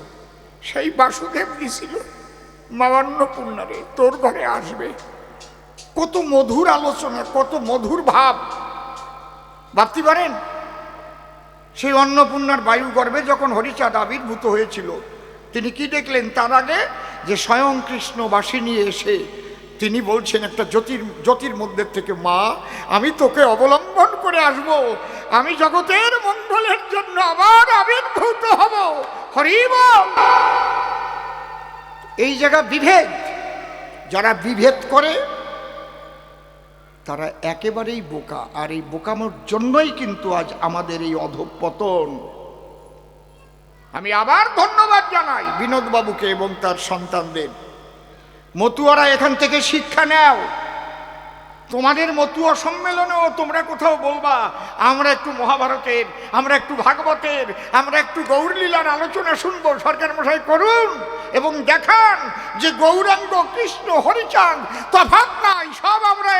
সেই বাসুদেব দিছিল মামান্নপূর্ণারে তোর ঘরে আসবে। কত মধুর আলোচনা, কত মধুর ভাব, ভাবতে পারেন? সেই অন্নপূর্ণার বায়ু গর্ভে যখন হরিচাঁদ আবির্ভূত হয়েছিল, তিনি কি দেখলেন? তার আগে যে স্বয়ং কৃষ্ণ বাসী নিয়ে এসে তিনি বলছেন একটা জ্যোতির মধ্যে থেকে, মা আমি তোকে অবলম্বন করে আসব, আমি জগতের মঙ্গলের জন্য আবার আবির্ভূত হব। হরি বল। এই জায়গা বিভেদ, যারা বিভেদ করে তারা একেবারেই বোকা, আর এই বোকামোর জন্যই কিন্তু আজ আমাদের এই অধঃপতন। আমি আবার ধন্যবাদ জানাই বিনোদবাবুকে এবং তার সন্তানদের। মতুয়ারা এখান থেকে শিক্ষা নাও। তোমাদের মতুয়া সম্মেলনেও তোমরা কোথাও বলবা আমরা একটু মহাভারতের, আমরা একটু ভাগবতের, আমরা একটু গৌরলীলার আলোচনা শুনবো। সরকার মশাই করুন এবং দেখান যে গৌরাঙ্গ কৃষ্ণ হরিচাঁদ তফাৎ নাই, সব আমরা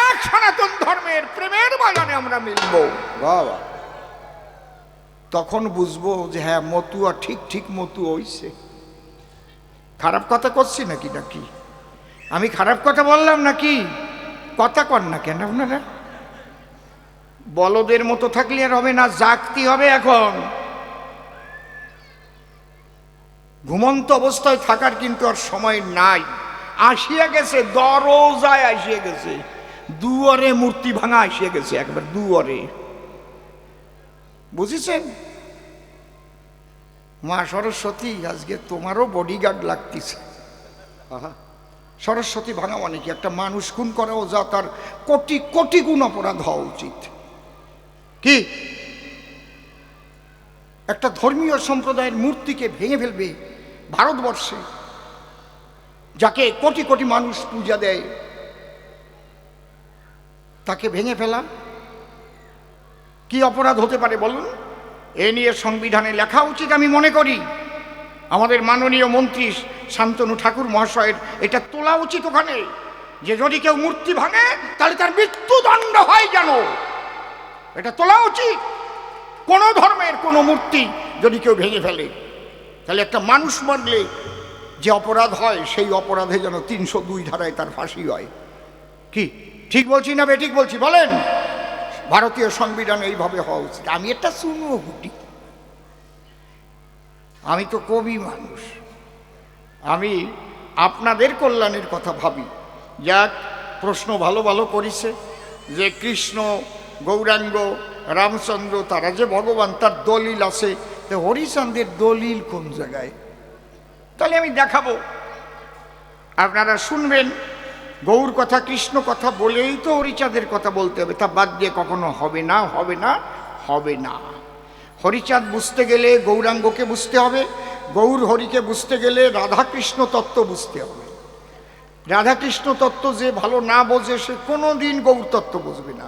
এক সনাতন ধর্মের প্রেমের বাগানে আমরা মিলব। বাবা, তখন বুঝবো যে হ্যাঁ মতুয়া ঠিক মতুয়া হইছে। খারাপ কথা করছি নাকি? আমি খারাপ কথা বললাম নাকি? কথা কর না কেন আপনারা? বলদের মতো থাকলে আর হবে না, জাগতে হবে। এখন ঘুমন্ত অবস্থায় থাকার কিন্তু আর সময় নাই, আসিয়া গেছে, দরজায় আসিয়া গেছে, দুয়ারে মূর্তি ভাঙা আসিয়া গেছে, একবার দুয়ারে। বুঝেছেন? মা সরস্বতী, আজকে তোমারও বডিগার্ড লাগতেছে। সরস্বতী ভাঙা মানে কি? একটা মানুষ খুন করাও যা তার কোটি কোটি গুণ অপরাধ হওয়া উচিত। কি একটা ধর্মীয় সম্প্রদায়ের মূর্তিকে ভেঙে ফেলবে ভারতবর্ষে, যাকে কোটি কোটি মানুষ পূজা দেয়, তাকে ভেঙে ফেলা কি অপরাধ হতে পারে বলুন? এ নিয়ে সংবিধানে লেখা উচিত আমি মনে করি। আমাদের মাননীয় মন্ত্রী শান্তনু ঠাকুর মহাশয়ের এটা তোলা উচিত ওখানে, যে যদি কেউ মূর্তি ভাঙে তাহলে তার মৃত্যুদণ্ড হয় যেন, এটা তোলা উচিত। কোন ধর্মের কোন মূর্তি যদি কেউ ভেঙে ফেলে, তাহলে একটা মানুষ মরলে যে অপরাধ হয় সেই অপরাধে যেন 302 ধারায় তার ফাঁসি হয়। কি ঠিক বলছি না বেঠিক বলছি বলেন? ভারতীয় সংবিধান এইভাবে হওয়া উচিত। আমি একটা শুনো হুটি, আমি তো কবি মানুষ, আমি আপনাদের কল্যাণের কথা ভাবি। যাক, প্রশ্ন ভালো ভালো করিছে যে কৃষ্ণ, গৌরাঙ্গ, রামচন্দ্র তারা যে ভগবান, তার দলিল আছে। তো হরিচাঁদের দলিল কোন জায়গায়? তাহলে আমি দেখাবো, আপনারা শুনবেন। গৌর কথা, কৃষ্ণ কথা বলেই তো হরিচাঁদের কথা বলতে হবে, তা বাদ দিয়ে কখনো হবে না, হবে না, হবে না। হরিচাঁদ বুঝতে গেলে গৌরাঙ্গকে বুঝতে হবে, গৌর হরিকে বুঝতে গেলে রাধাকৃষ্ণ তত্ত্ব বুঝতে হবে। রাধাকৃষ্ণ তত্ত্ব যে ভালো না বোঝে সে কোনো দিন গৌর তত্ত্ব বুঝবে না,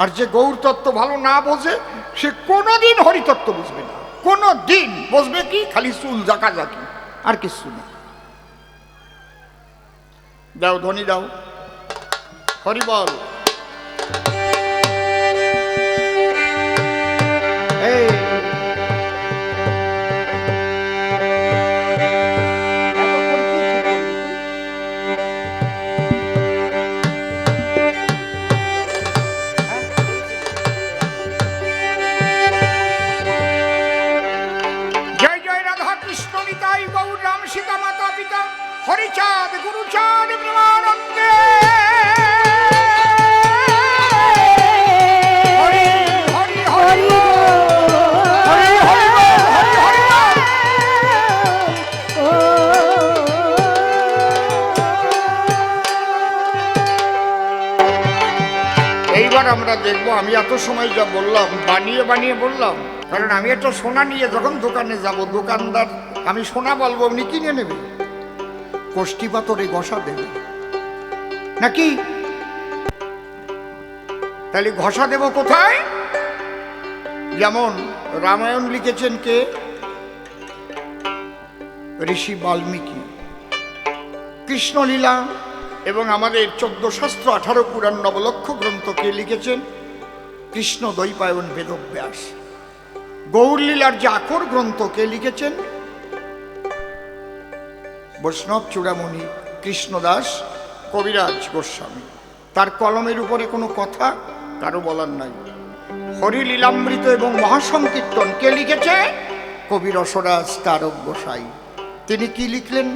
আর যে গৌর তত্ত্ব ভালো না বোঝে সে কোনো দিন হরিতত্ত্ব বুঝবে না। কোনো দিন বুঝবে কি? খালি চুল জাকাজাকি, আর কিছু না। দাও ধ্বনি দাও, হরি বল। এই জয় জয় রাধা কৃষ্ণ নিতাই গৌর রাম সীতা মাতা পিতা হরিচাঁদ গুরুচাঁদ প্রেমানন্দে। হরি হরি হরি হরি হরি হরি হরি। এইবার আমরা দেখবো, আমি এত সময় যা বললাম বানিয়ে বানিয়ে বললাম, কারণ আমি একটা সোনা নিয়ে যখন দোকানে যাব, দোকানদার আমি সোনা বলবো উনি কিনে নেবে, কোষ্ঠী পাথরে ঘষা দেবে নাকি? তাহলে ঘষা দেব কোথায়? যেমন রামায়ণ লিখেছেন কে? ঋষি বাল্মীকি। কৃষ্ণলীলা এবং আমাদের 14 শাস্ত্র 18 পুরাণ নবলক্ষ গ্রন্থ কে লিখেছেন? কৃষ্ণ দ্বৈপায়ন বেদব্যাস। গৌরলীলার যে আকর গ্রন্থ কে লিখেছেন? বৈষ্ণব চূড়ামণি কৃষ্ণদাস কবিরাজ গোস্বামী। তার কলমের উপরে কোনো কথা কারো বলার নাই। হরিলীলামৃত এবং মহাসংকীর্তন কে লিখেছে? কবি রসরাজ তারক গোসাই। তিনি কি লিখলেন?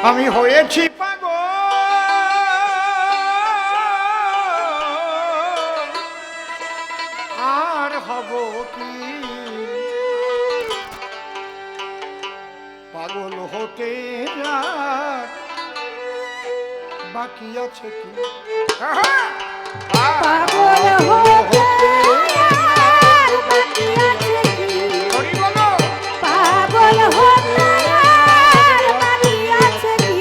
আমি হয়েছি পাগল আর হব কি, পাগল হতে আর বাকি আছে কি? পাগল হতে আর বাকি আছে কি? হরি বলো। পাগল হতে আর বাকি আছে কি?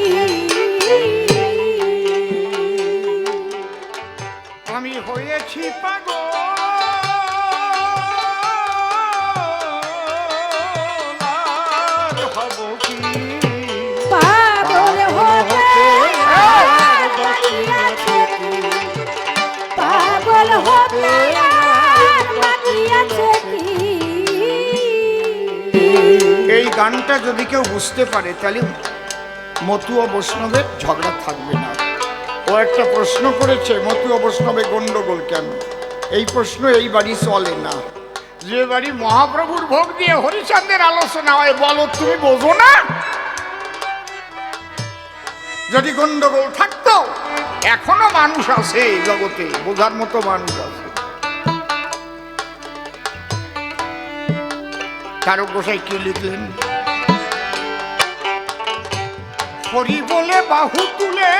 আমি হয়েছি পাগল আর হব কি, পাগল হতে আর বাকি আছে কি? পাগল হতে আর বাকি আছে কি? এই গানটা যদি কেউ বুঝতে পারে তাহলে মতু ও বৈষ্ণবের ঝগড়া থাকবে না। ও একটা প্রশ্ন করেছে, মতু ও বৈষ্ণবে গন্ডগোল কেন? এই প্রশ্ন এই বাড়ি চলে না। যে বাড়ি মহাপ্রভুর ভোগ দিয়ে হরিচাঁদের আলোচনা হয়, বলো তুমি বোঝো না? যদি গন্ডগোল থাকতো, এখনো মানুষ আছে এই জগতে, বোঝার মতো মানুষ আছে। তারক গোসাই কি লিখলেন? হরি বলে বাহু তুলে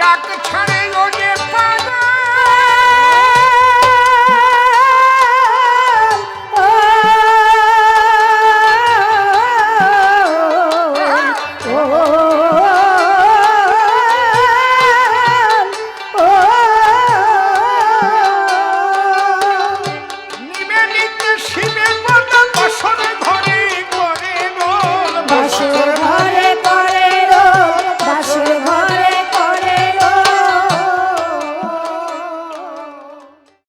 ডাক ছাড়ে ওরে